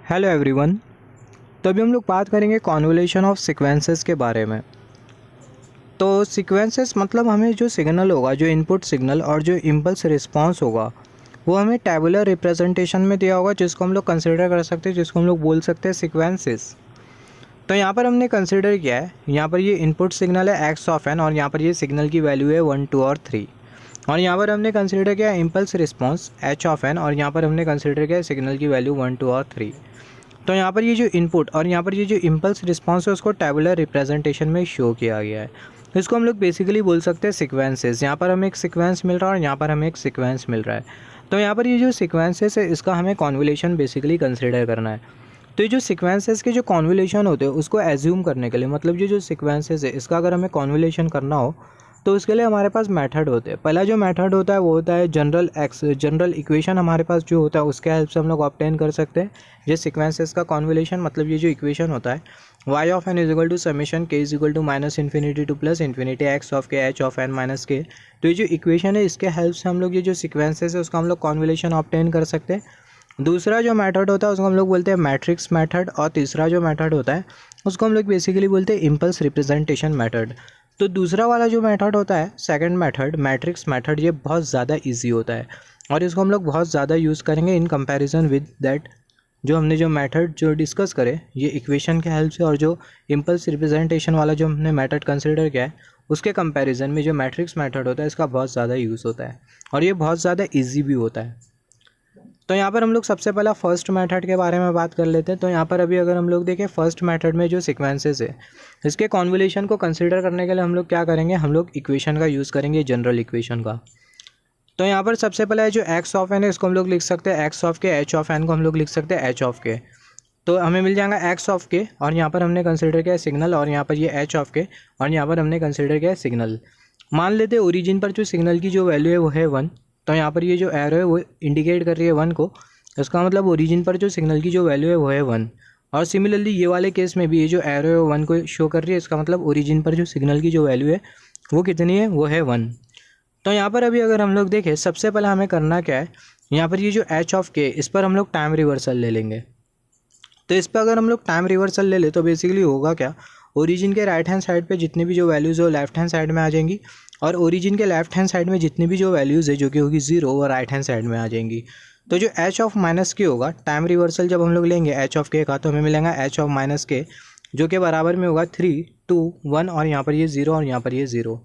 Hello everyone. तो अभी हम लोग बात करेंगे कॉन्वोल्यूशन ऑफ सीक्वेंसेस के बारे में। तो सीक्वेंसेस मतलब हमें जो सिग्नल होगा, जो इनपुट सिग्नल और जो इम्पल्स रिस्पांस होगा, वो हमें टेबुलर रिप्रेजेंटेशन में दिया होगा, जिसको हम लोग कंसिडर कर सकते हैं, जिसको हम लोग बोल सकते हैं सीक्वेंसेस। तो यहाँ पर हमने कंसिडर किया है, यहाँ पर ये इनपुट सिग्नल है एक्स ऑफ एन और यहाँ पर ये सिग्नल की वैल्यू है 1, 2 और 3। और यहाँ पर हमने कंसिडर किया impulse response h of n और यहाँ पर हमने कंसिडर किया सिग्नल की वैल्यू 1, 2 और 3। तो यहाँ पर ये जो इनपुट और यहाँ पर ये जो इम्पल्स रिस्पांस है उसको टेबुलर रिप्रेजेंटेशन में शो किया गया है। इसको हम लोग बेसिकली बोल सकते हैं सीक्वेंसेस। यहाँ पर हमें एक सीक्वेंस मिल रहा है और यहाँ पर हमें एक सीक्वेंस मिल रहा है। तो यहाँ पर ये जो सीक्वेंसेस है इसका हमें कॉन्वोल्यूशन बेसिकली कंसिडर करना है। तो ये जो सीक्वेंसेस के जो कॉन्वोल्यूशन होते हैं उसको एज्यूम करने के लिए, मतलब ये जो सीक्वेंसेस है इसका अगर हमें कॉन्वोल्यूशन करना हो तो उसके लिए हमारे पास मेथड होते हैं। पहला जो मेथड होता है वो होता है जनरल इक्वेशन। हमारे पास जो होता है उसके हेल्प से हम लोग ऑब्टेन कर सकते हैं ये सीक्वेंसेस का कॉन्वोल्यूशन। मतलब ये जो इक्वेशन होता है y of n is equal to summation k is equal to minus infinity to plus infinity x of k h of n minus k। तो ये जो इक्वेशन है इसके हेल्प से हम लोग ये जो सीक्वेंसेस है उसका हम लोग कॉन्वोल्यूशन ऑब्टेन कर सकते हैं। दूसरा जो मेथड होता है उसको हम लोग बोलते हैं मैट्रिक्स मेथड और तीसरा जो मेथड होता है उसको हम लोग बेसिकली बोलते हैं इम्पल्स रिप्रेजेंटेशन मेथड। तो दूसरा वाला जो मेथड होता है सेकंड मेथड मैट्रिक्स मेथड, ये बहुत ज़्यादा इजी होता है और इसको हम लोग बहुत ज़्यादा यूज़ करेंगे इन कंपैरिजन विद दैट जो हमने जो मेथड जो डिस्कस करे ये इक्वेशन के हेल्प से, और जो इम्पल्स रिप्रेजेंटेशन वाला जो हमने मेथड कंसिडर किया है उसके कंपैरिजन में जो मैट्रिक्स मेथड होता है इसका बहुत ज़्यादा यूज़ होता है और ये बहुत ज़्यादा ईजी भी होता है। तो यहाँ पर हम लोग सबसे पहला फर्स्ट मेथड के बारे में बात कर लेते हैं। तो यहाँ पर अभी अगर हम लोग देखें फर्स्ट मेथड में जो सीक्वेंसेस है इसके कॉन्वोल्यूशन को कंसीडर करने के लिए हम लोग क्या करेंगे, हम लोग इक्वेशन का यूज़ करेंगे, जनरल इक्वेशन का। तो यहाँ पर सबसे पहला जो एक्स ऑफ एन है इसको हम लोग लिख सकते हैं एक्स ऑफ के, एच ऑफ एन को हम लोग लिख सकते हैं एच ऑफ के। तो हमें मिल जाएगा एक्स ऑफ के और यहाँ पर हमने कंसिडर किया सिग्नल और यहाँ पर ये एच ऑफ के और यहाँ पर हमने कंसिडर किया सिग्नल। मान लेते हैं ओरिजिन पर जो सिग्नल की जो वैल्यू है वो है 1। तो यहाँ पर ये जो एरो है वो इंडिकेट कर रही है 1 को, इसका मतलब ओरिजिन पर जो सिग्नल की जो वैल्यू है वो है 1। और सिमिलरली ये वाले केस में भी ये जो एरो है 1 को शो कर रही है, इसका मतलब ओरिजिन पर जो सिग्नल की जो वैल्यू है वो कितनी है, वो है 1। तो यहाँ पर अभी अगर हम लोग देखें सबसे पहले हमें करना क्या है, यहाँ पर ये जो एच ऑफ के इस पर हम लोग टाइम रिवर्सल ले लेंगे। तो इस पर अगर हम लोग टाइम रिवर्सल ले ले तो बेसिकली होगा क्या, ओरिजिन के राइट हैंड साइड पे जितनी भी जो वैल्यूज़ है वो लेफ्ट हैंड साइड में आ जाएंगी और ओरिजिन के लेफ्ट हैंड साइड में जितनी भी जो वैल्यूज़ है जो कि होगी 0 वो राइट हैंड साइड में आ जाएंगी। तो जो एच ऑफ माइनस के होगा टाइम रिवर्सल जब हम लोग लेंगे एच ऑफ के का तो हमें मिलेगा एच ऑफ माइनस के जो कि बराबर में होगा 3, 2, 1 और यहाँ पर ये 0 और यहाँ पर ये 0।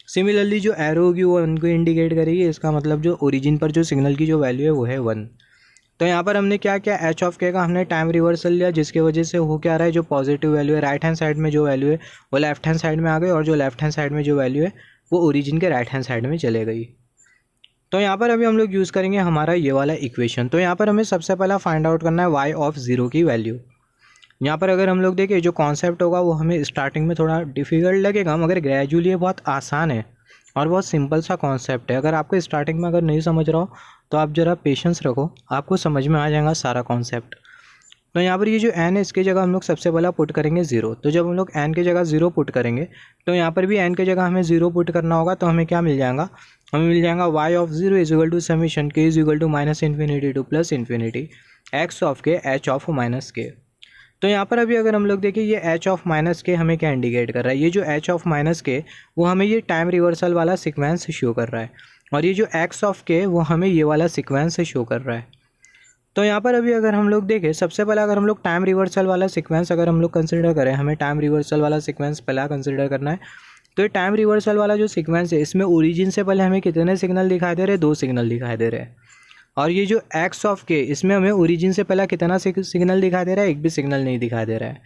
सिमिलरली जो एरो होगी वो 1 को इंडिकेट करेगी, इसका मतलब जो ओरिजिन पर जो सिग्नल की जो वैल्यू है वो है 1। तो यहाँ पर हमने क्या किया, एच ऑफ के का हमने टाइम रिवर्सल लिया जिसकी वजह से हो क्या रहा है, जो पॉजिटिव वैल्यू है राइट हैंड साइड में जो वैल्यू है वो लेफ्ट हैंड साइड में आ गई और जो लेफ्ट हैंड साइड में जो वैल्यू है वो ओरिजिन के राइट हैंड साइड में चले गई। तो यहाँ पर अभी हम लोग यूज़ करेंगे हमारा ये वाला इक्वेशन। तो यहाँ पर हमें सबसे पहला फाइंड आउट करना है वाई ऑफ 0 की वैल्यू। यहाँ पर अगर हम लोग देखें जो कॉन्सेप्ट होगा वो हमें स्टार्टिंग में थोड़ा डिफिकल्ट लगेगा मगर ग्रेजुअली ये बहुत आसान है और बहुत सिंपल सा कॉन्सेप्ट है। अगर आपको स्टार्टिंग में अगर नहीं समझ रहा हो तो आप ज़रा पेशेंस रखो, आपको समझ में आ जाएगा सारा कॉन्सेप्ट। तो यहाँ पर ये जो n है इसकी जगह हम लोग सबसे पहला पुट करेंगे 0। तो जब हम लोग n की जगह 0 पुट करेंगे तो यहाँ पर भी n की जगह हमें 0 पुट करना होगा। तो हमें क्या मिल जाएगा, हमें मिल जाएगा y of 0 is equal to summation k is equal to minus infinity to plus infinity x of k h of minus k। तो यहाँ पर अभी अगर हम लोग देखें ये h ऑफ माइनस के हमें क्या इंडिकेट कर रहा है, ये जो h ऑफ माइनस के वो हमें ये टाइम रिवर्सल वाला सीक्वेंस शो कर रहा है और ये जो x ऑफ के वो हमें ये वाला सीक्वेंस शो कर रहा है। तो यहाँ पर अभी अगर हम लोग देखें सबसे पहले अगर हम लोग टाइम रिवर्सल वाला सीक्वेंस अगर हम लोग कंसिडर करें, हमें टाइम रिवर्सल वाला सीक्वेंस पहला कंसिडर करना है। तो ये टाइम रिवर्सल वाला जो सीक्वेंस है इसमें ओरिजिन से पहले हमें कितने सिग्नल दिखाई दे रहे हैं, 2 सिग्नल दिखाई दे रहे हैं। और ये जो एक्स ऑफ के इसमें हमें ओरिजिन से पहला कितना सिग्नल दिखाई दे रहा है, एक भी सिग्नल नहीं दिखाई दे रहा है।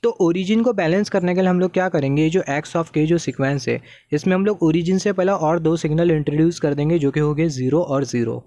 तो ओरिजिन को बैलेंस करने के लिए हम लोग क्या करेंगे, ये जो एक्स ऑफ के जो सीक्वेंस है इसमें हम लोग ओरिजिन से पहला और 2 सिग्नल इंट्रोड्यूस कर देंगे जो कि होंगे 0 और 0।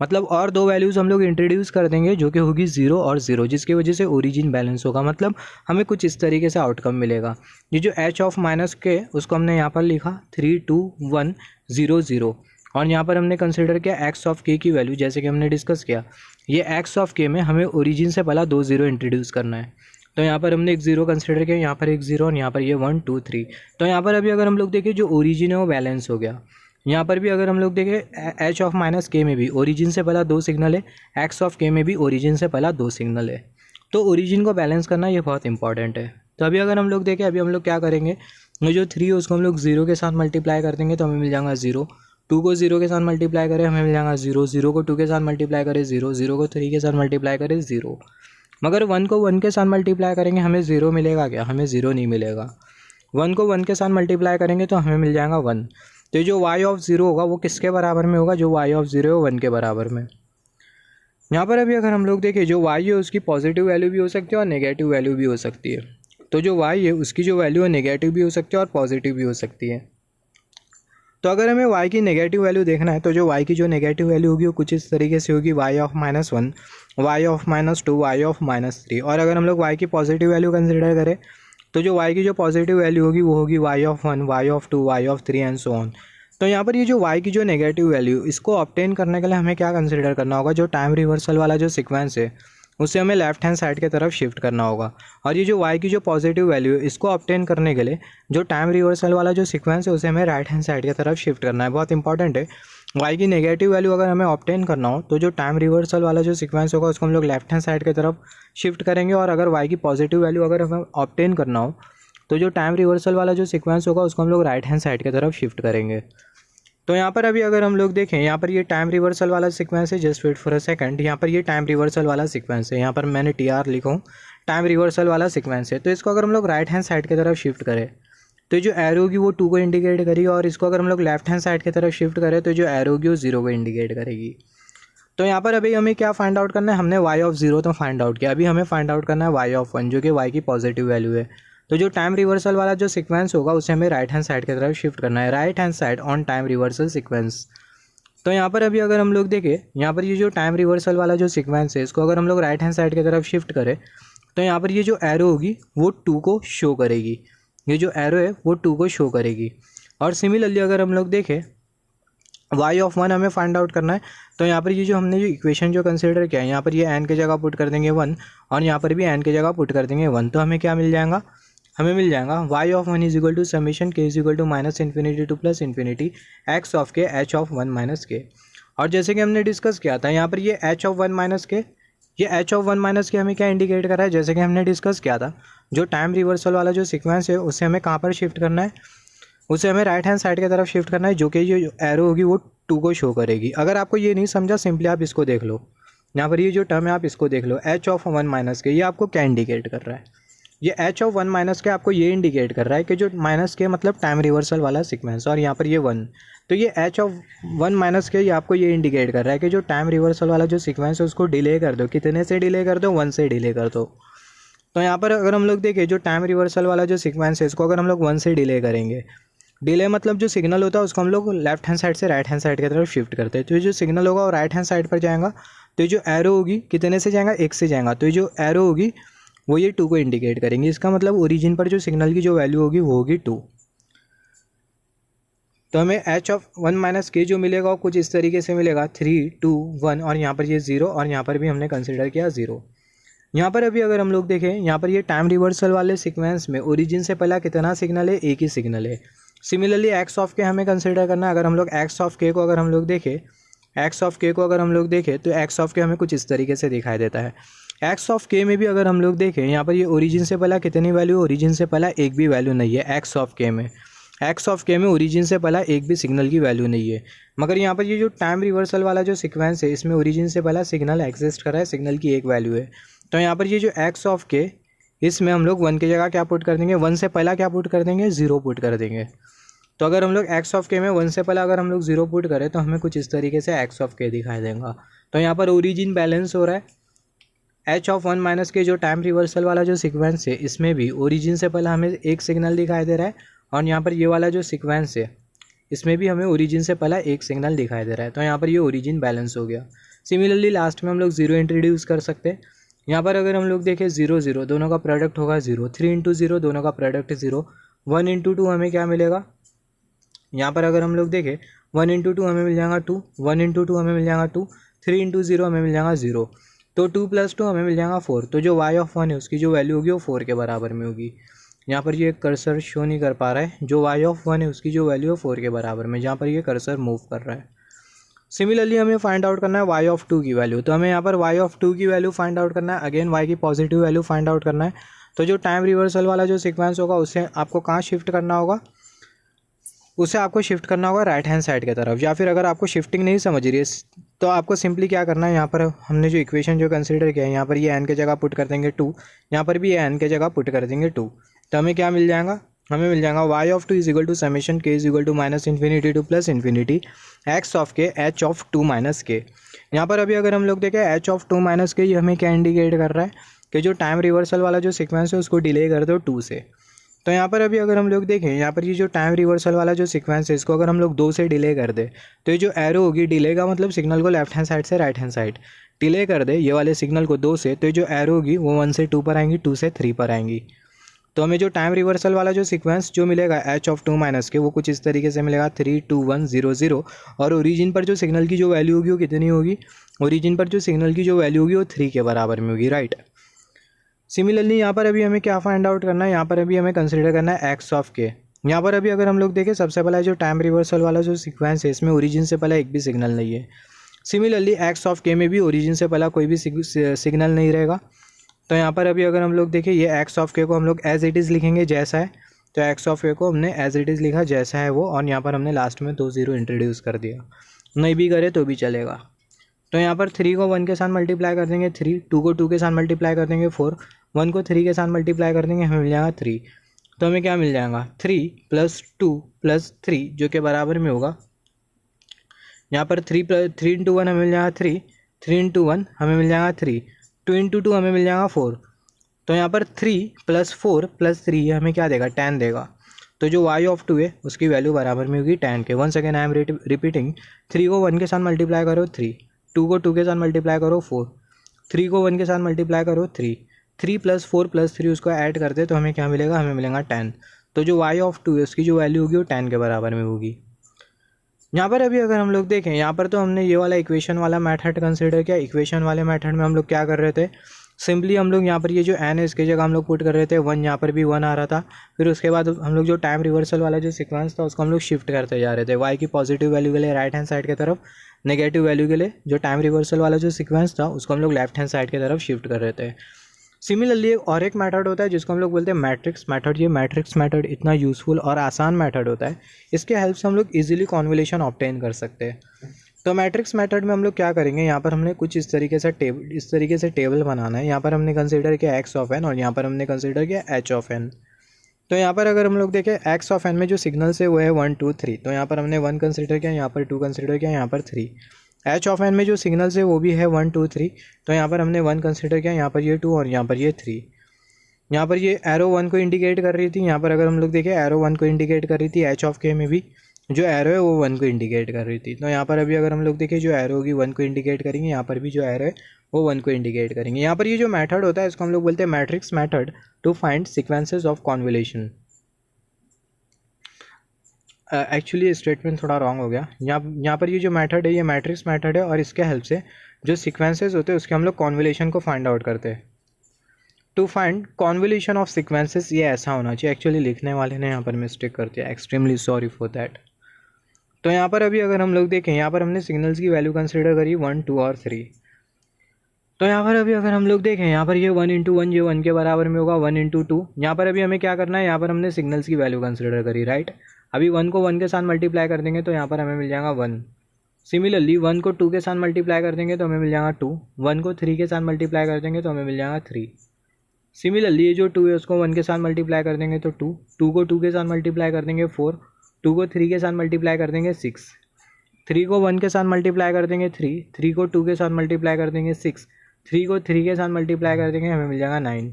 मतलब और 2 वैल्यूज़ हम लोग इंट्रोड्यूस कर देंगे जो कि होगी 0 और 0, जिसकी वजह से ओरिजिन बैलेंस होगा। मतलब हमें कुछ इस तरीके से आउटकम मिलेगा। ये जो एच ऑफ माइनस के उसको हमने यहाँ पर लिखा 3, 2, 1, 0, 0 और यहाँ पर हमने कंसिडर किया एक्स ऑफ के की वैल्यू जैसे कि हमने डिस्कस किया। ये एक्स ऑफ के में हमें ओरिजिन से पहला 2 0 इंट्रोड्यूस करना है। तो यहाँ पर हमने एक 0 कंसिडर किया, यहाँ पर एक 0 और यहाँ पर ये 1, 2, 3। तो यहाँ पर अभी अगर हम लोग देखें जो ओरिजिन है वो बैलेंस हो गया। यहाँ पर भी अगर हम लोग देखें एच ऑफ माइनस के में भी ओरिजिन से पहला 2 सिग्नल है, एक्स ऑफ के में भी ओरिजिन से पहला 2 सिग्नल है। तो ओरिजिन को बैलेंस करना ये बहुत इंपॉर्टेंट है। तो अभी अगर हम लोग देखें, अभी हम लोग क्या करेंगे, जो 3 है उसको हम लोग 0 के साथ मल्टीप्लाई कर देंगे तो हमें मिल जाएगा 0। 2 को 0 के साथ मल्टीप्लाई करें हमें मिल जाएगा 0। 0 को 2 के साथ मल्टीप्लाई करें 0। 0 को 3 के साथ मल्टीप्लाई करें 0। मगर 1 को 1 के साथ मल्टीप्लाई करेंगे हमें 0 मिलेगा क्या? हमें 0 नहीं मिलेगा। 1 को 1 के साथ मल्टीप्लाई करेंगे तो हमें मिल जाएगा 1। तो जो y ऑफ 0 होगा वो किसके बराबर में होगा? जो y ऑफ 0 है 1 के बराबर में। यहाँ पर अभी अगर हम लोग देखें, जो y है उसकी पॉजिटिव वैल्यू भी हो सकती है और नेगेटिव वैल्यू भी हो सकती है। तो जो y है उसकी जो वैल्यू है नेगेटिव भी हो सकती है और पॉजिटिव भी हो सकती है। तो अगर हमें y की नेगेटिव वैल्यू देखना है तो जो y की जो नेगेटिव वैल्यू होगी वो कुछ इस तरीके से होगी, y of -1, y of -2, y of -3। और अगर हम लोग y की पॉजिटिव वैल्यू कंसिडर करें तो जो y की जो पॉजिटिव वैल्यू होगी वो होगी y of 1, y of 2, y of 3 and so on. तो यहाँ पर ये जो y की जो नेगेटिव वैल्यू, इसको ऑब्टेन करने के लिए हमें क्या कंसिडर करना होगा? जो टाइम रिवर्सल वाला जो सीक्वेंस है उसे हमें लेफ्ट हैंड साइड की तरफ शिफ्ट करना होगा। और ये जो y की जो पॉजिटिव वैल्यू है इसको ऑब्टेन करने के लिए जो टाइम रिवर्सल वाला जो सीक्वेंस है उसे हमें राइट हैंड साइड की तरफ शिफ्ट करना है। बहुत इंपॉर्टेंट है, y की नेगेटिव वैल्यू अगर हमें ऑब्टेन करना हो तो जो टाइम रिवर्सल वाला जो सीक्वेंस होगा उसको हम लोग लेफ्ट हैंड साइड की तरफ शिफ्ट करेंगे। और अगर y की पॉजिटिव वैल्यू अगर हमें ऑब्टेन करना हो तो जो टाइम रिवर्सल वाला जो सीक्वेंस होगा उसको हम लोग राइट हैंड साइड की तरफ शिफ्ट करेंगे। तो यहाँ पर अभी अगर हम लोग देखें, यहाँ पर ये टाइम रिवर्सल वाला सीक्वेंस है, just wait for a second. यहाँ पर ये टाइम रिवर्सल वाला सीक्वेंस है, यहाँ पर मैंने TR लिखा हूँ, टाइम रिवर्सल वाला सीक्वेंस है। तो इसको अगर हम लोग राइट हैंड साइड की तरफ शिफ्ट करें तो जो एरो होगी वो 2 को इंडिकेट करेगी। और इसको अगर हम लोग लेफ्ट हैंड साइड की तरफ शिफ्ट करें तो जो एरो होगी वो 0 को इंडिकेट करेगी। तो यहाँ पर अभी हमें क्या फाइंड आउट करना है? हमने y ऑफ 0 तो फाइंड आउट किया, अभी हमें फाइंड आउट करना है y ऑफ 1 जो कि y की पॉजिटिव वैल्यू है। तो जो टाइम रिवर्सल वाला जो सीक्वेंस होगा उसे हमें राइट हैंड साइड की तरफ शिफ्ट करना है, right hand side on time reversal sequence. तो यहाँ पर अभी अगर हम लोग देखें, यहाँ पर ये जो टाइम रिवर्सल वाला जो सीक्वेंस है इसको अगर हम लोग राइट हैंड साइड की तरफ शिफ्ट करें तो यहाँ पर ये जो एरो होगी वो 2 को शो करेगी। ये जो एरो है वो 2 को शो करेगी। और सिमिलरली अगर हम लोग देखें y ऑफ 1 हमें फाइंड आउट करना है तो यहाँ पर ये जो हमने जो इक्वेशन जो कंसिडर किया है, यहाँ पर ये n की जगह पुट कर देंगे 1 और यहाँ पर भी n की जगह पुट कर देंगे 1। तो हमें क्या मिल जाएगा? हमें मिल जाएगा y of 1 is equal to summation k is equal to -∞ to +∞ x of k h of 1 minus k। और जैसे कि हमने डिस्कस किया था यहाँ पर ये h ऑफ 1 माइनस के, ये h ऑफ 1 माइनस के हमें क्या इंडिकेट कर रहा है? जैसे कि हमने डिस्कस किया था जो टाइम रिवर्सल वाला जो सीक्वेंस है उसे हमें कहाँ पर शिफ्ट करना है? उसे हमें राइट हैंड साइड की तरफ शिफ्ट करना है, जो कि जो एरो होगी वो 2 को शो करेगी। अगर आपको ये नहीं समझा सिंपली आप इसको देख लो, यहाँ पर ये जो टर्म है आप इसको देख लो, h ऑफ 1 माइनस के, ये आपको क्या इंडिकेट कर रहा है? ये h ऑफ 1 माइनस के आपको ये इंडिकेट कर रहा है कि जो माइनस के मतलब टाइम रिवर्सल वाला सीक्वेंस, और यहाँ पर ये 1, तो ये h ऑफ 1 माइनस के ये आपको ये इंडिकेट कर रहा है कि जो टाइम रिवर्सल वाला जो सीक्वेंस है उसको डिले कर दो। कितने से डिले कर दो? 1 से डिले कर दो। तो यहाँ पर अगर हम लोग देखें जो टाइम रिवर्सल वाला जो सीक्वेंस है इसको अगर हम लोग 1 से डिले करेंगे, डिले मतलब जो सिग्नल होता है उसको हम लोग लेफ्ट हैंड साइड से राइट हैंड साइड की तरफ शिफ्ट करते हैं। तो ये जो सिग्नल होगा वो राइट हैंड साइड पर जाएगा, तो ये जो एरो होगी कितने से जाएगा? 1 से जाएगा। तो ये जो एरो होगी वो ये 2 को इंडिकेट करेंगे। इसका मतलब ओरिजिन पर जो सिग्नल की जो वैल्यू होगी वो होगी 2। तो हमें h ऑफ 1 माइनस के जो मिलेगा वो कुछ इस तरीके से मिलेगा 3, 2, 1 और यहाँ पर ये 0 और यहाँ पर भी हमने कंसिडर किया 0। यहाँ पर अभी अगर हम लोग देखें, यहाँ पर ये टाइम रिवर्सल वाले सीक्वेंस में ओरिजिन से पहला कितना सिग्नल है? एक ही सिग्नल है। सिमिलरली x ऑफ के हमें कंसिडर करना है। अगर हम लोग x ऑफ के को अगर हम लोग देखें, x ऑफ के को अगर हम लोग देखें तो x ऑफ के हमें कुछ इस तरीके से दिखाई देता है। x ऑफ के में भी अगर हम लोग देखें, यहाँ पर ये ओरिजिन से पहला कितनी वैल्यू? ओरिजिन से पहला एक भी वैल्यू नहीं है x ऑफ के में। x ऑफ के में ओरिजिन से पहला एक भी सिग्नल की वैल्यू नहीं है। मगर यहाँ पर ये जो टाइम रिवर्सल वाला जो सीक्वेंस है इसमें ओरिजिन से पहला सिग्नल एग्जिस्ट कर रहा है, सिग्नल की एक वैल्यू है। तो यहाँ पर ये जो x ऑफ के, इसमें हम लोग 1 की जगह क्या पुट कर देंगे? 1 से पहला क्या पुट कर देंगे? 0 पुट कर देंगे। तो अगर हम लोग x ऑफ के में 1 से पहला अगर हम लोग 0 पुट करें तो हमें कुछ इस तरीके से x ऑफ के दिखाई देगा। तो यहाँ पर ओरिजिन बैलेंस हो रहा है। h ऑफ 1 माइनस के जो टाइम रिवर्सल वाला जो सीक्वेंस है इसमें भी ओरिजिन से पहला हमें एक सिग्नल दिखाई दे रहा है, और यहाँ पर ये वाला जो सीक्वेंस है इसमें भी हमें ओरिजिन से पहला एक सिग्नल दिखाई दे रहा है। तो यहाँ पर ये ओरिजिन बैलेंस हो गया। सिमिलरली लास्ट में हम लोग 0 इंट्रोड्यूस कर सकते हैं। यहाँ पर अगर हम लोग देखें 0, 0 दोनों का प्रोडक्ट होगा 0, 3 इंटू 0 दोनों का प्रोडक्ट 0, 1 इंटू 2 हमें क्या मिलेगा? यहाँ पर अगर हम लोग देखें 1 इंटू 2 हमें मिल जाएगा 2, 1 इंटू 2 हमें मिल जाएगा 2, 3 इंटू 0 हमें मिल जाएगा 0, तो 2 + 2 हमें मिल जाएगा 4। तो जो y ऑफ 1 है उसकी जो वैल्यू होगी वो 4 के बराबर में होगी। यहाँ पर ये कर्सर शो नहीं कर पा रहा है, जो y ऑफ 1 है उसकी जो वैल्यू है 4 के बराबर में, जहाँ पर ये कर्सर मूव कर रहा है। सिमिलरली हमें फाइंड आउट करना है y ऑफ 2 की वैल्यू। तो हमें यहाँ पर y ऑफ 2 की वैल्यू फाइंड आउट करना है, अगेन y की पॉजिटिव वैल्यू फाइंड आउट करना है। तो जो टाइम रिवर्सल वाला जो सीक्वेंस होगा उसे आपको कहाँ शिफ्ट करना होगा, उसे आपको शिफ्ट करना होगा राइट हैंड साइड की तरफ। या फिर अगर आपको शिफ्टिंग नहीं समझ रही है तो आपको सिंपली क्या करना है, यहाँ पर हमने जो इक्वेशन जो कंसीडर किया है, यहाँ पर ये n के जगह पुट कर देंगे 2, यहाँ पर भी ये n के जगह पुट कर देंगे 2। तो हमें क्या मिल जाएगा, हमें मिल जाएगा y of 2 is equal to summation k is equal to minus infinity to plus infinity x of k h of 2 minus k। यहाँ पर अभी अगर हम लोग देखें h ऑफ 2 माइनस के, ये हमें क्या इंडिकेट कर रहा है कि जो टाइम रिवर्सल वाला जो सीक्वेंस है उसको डिले कर दो 2 से। तो यहाँ पर अभी अगर हम लोग देखें, यहाँ पर ये जो टाइम रिवर्सल वाला जो सीक्वेंस है इसको अगर हम लोग 2 से डिले कर दे तो ये जो एरो होगी, डिले का मतलब सिग्नल को लेफ्ट हैंड साइड से राइट हैंड साइड डिले कर दे ये वाले सिग्नल को 2 से, तो ये जो एरो होगी वो 1 से 2 पर आएंगी, 2 से 3 पर आएंगी। तो हमें जो टाइम रिवर्सल वाला जो सीक्वेंस जो मिलेगा h ऑफ 2 माइनस के, वो कुछ इस तरीके से मिलेगा 3 2 1 0 0। और ओरिजिन पर जो सिग्नल की जो वैल्यू होगी वो कितनी होगी, ओरिजिन पर जो सिग्नल की जो वैल्यू होगी वो 3 के बराबर में होगी, राइट। सिमिलरली यहाँ पर अभी हमें क्या फाइंड आउट करना है, यहाँ पर अभी हमें कंसिडर करना है x ऑफ k। यहाँ पर अभी अगर हम लोग देखें, सबसे पहला जो टाइम रिवर्सल वाला जो सीक्वेंस है इसमें ओरिजिन से पहले एक भी सिग्नल नहीं है। सिमिलरली x ऑफ k में भी ओरिजिन से पहला कोई भी सिग्नल नहीं रहेगा। तो यहाँ पर अभी अगर हम लोग देखें, ये x ऑफ k को हम लोग एज इट इज़ लिखेंगे जैसा है, तो x ऑफ k को हमने एज इट इज़ लिखा जैसा है वो, और यहाँ पर हमने लास्ट में 2 0 इंट्रोड्यूस कर दिया, नहीं भी करे तो भी चलेगा। तो यहाँ पर 3 को 1 के साथ मल्टीप्लाई कर देंगे 3, 2 को 2 के साथ मल्टीप्लाई कर देंगे 4, 1 को 3 के साथ मल्टीप्लाई कर देंगे, हमें मिल जाएगा 3। तो हमें क्या मिल जाएगा, 3 + 2 + 3 जो कि बराबर में होगा, यहाँ पर 3 × 1 हमें मिल जाएगा 3, 3 × 1 हमें मिल जाएगा 3, 2 × 2 हमें मिल जाएगा 4। तो यहाँ पर 3 + 4 + 3 हमें क्या देगा, 10 देगा। तो जो y ऑफ 2 है उसकी वैल्यू बराबर में होगी 10 के। Once again I am repeating, 3 को 1 के साथ मल्टीप्लाई करो 3, 2 को 2 के साथ मल्टीप्लाई करो 4, 3 को 1 के साथ मल्टीप्लाई करो 3, 3 + 4 + 3 उसको ऐड कर दे तो हमें क्या मिलेगा, हमें मिलेगा 10। तो जो y ऑफ 2 है उसकी जो वैल्यू होगी वो 10 के बराबर में होगी। यहाँ पर अभी अगर हम लोग देखें, यहाँ पर तो हमने ये वाला इक्वेशन वाला मेथड कंसिडर किया। इक्वेशन वाले मेथड में हम लोग क्या कर रहे थे, सिंपली हम लोग यहाँ पर ये जो n है इसकी जगह हम लोग पुट कर रहे थे 1, यहाँ पर भी 1 आ रहा था। फिर उसके बाद हम लोग जो टाइम रिवर्सल वाला जो सीक्वेंस था उसको हम लोग शिफ्ट करते जा रहे थे, y की पॉजिटिव वैल्यू के लिए राइट हैंड साइड की तरफ, नेगेटिव वैल्यू के लिए जो टाइम रिवर्सल वाला जो सीक्वेंस था उसको हम लोग लेफ्ट हैंड साइड की तरफ शिफ्ट कर रहे थे। सिमिलरली और एक मेथड होता है जिसको हम लोग बोलते हैं मैट्रिक्स मेथड। ये मैट्रिक्स मेथड इतना यूज़फुल और आसान मेथड होता है, इसके हेल्प से हम लोग इजीली कॉन्वोल्यूशन ऑब्टेन कर सकते हैं। तो मैट्रिक्स मेथड में हम लोग क्या करेंगे, यहाँ पर हमने कुछ इस तरीके से टेबल बनाना है। यहाँ पर हमने कंसिडर किया x ऑफ n और यहाँ पर हमने कंसिडर किया h ऑफ n। तो यहाँ पर अगर हम लोग देखें x ऑफ n में जो सिग्नल्स है वो है 1 2 3, तो यहाँ पर हमने 1 कंसिडर किया, यहाँ पर 2 कंसिडर किया, यहाँ पर 3। h ऑफ n में जो सिग्नल्स है वो भी है 1 2 3, तो यहाँ पर हमने 1 कंसिडर किया, यहाँ पर ये 2 और यहाँ पर ये 3। यहाँ पर ये एरो 1 को इंडिकेट कर रही थी, यहाँ पर अगर हम लोग देखें एरो 1 को इंडिकेट कर रही थी। h ऑफ k में भी जो एरो है वो 1 को इंडिकेट कर रही थी। तो यहाँ पर अभी अगर हम लोग देखें, जो एरो होगी 1 को इंडिकेट करेंगे, यहाँ पर भी जो एरो है वो 1 को इंडिकेट करेंगे। यहाँ पर ये जो मेथड होता है इसको हम लोग बोलते हैं matrix method to find sequences of convolution. Actually statement थोड़ा रॉन्ग हो गया। यहाँ पर ये जो मेथड है ये मैट्रिक्स मेथड है और इसके हेल्प से जो सीक्वेंसेस होते हैं उसके हम लोग कॉन्वोल्यूशन को फाइंड आउट करते हैं। To find convolution of sequences, ये ऐसा होना चाहिए। एक्चुअली लिखने वाले ने यहाँ पर मिस्टेक कर दिया, एक्सट्रीमली सॉरी फॉर दैट। तो यहाँ पर अभी अगर हम लोग देखें, यहाँ पर हमने सिग्नल्स की वैल्यू कंसिडर करी 1 2 और 3। तो यहाँ पर अभी अगर हम लोग देखें, यहाँ पर ये 1 × 1 ये 1 के बराबर में होगा, 1 × 2। यहाँ पर अभी हमें क्या करना है, यहाँ पर हमने सिग्नल्स की वैल्यू कंसिडर करी, राइट। अभी 1 को 1 के साथ मल्टीप्लाई कर देंगे तो यहाँ पर हमें मिल जाएगा 1। सिमिलरली 1 को 2 के साथ मल्टीप्लाई कर देंगे तो हमें मिल जाएगा 2, 1 को 3 के साथ मल्टीप्लाई कर देंगे तो हमें मिल जाएगा 3। सिमिलरली ये जो 2 है उसको 1 के साथ मल्टीप्लाई कर देंगे तो 2, 2 को 2 के साथ मल्टीप्लाई कर देंगे 4, 2 को 3 के साथ मल्टीप्लाई कर देंगे 6, 3 को 1 के साथ मल्टीप्लाई कर देंगे 3, 3 को 2 के साथ मल्टीप्लाई कर देंगे 6, 3 को 3 के साथ मल्टीप्लाई कर देंगे, हमें मिल जाएगा 9।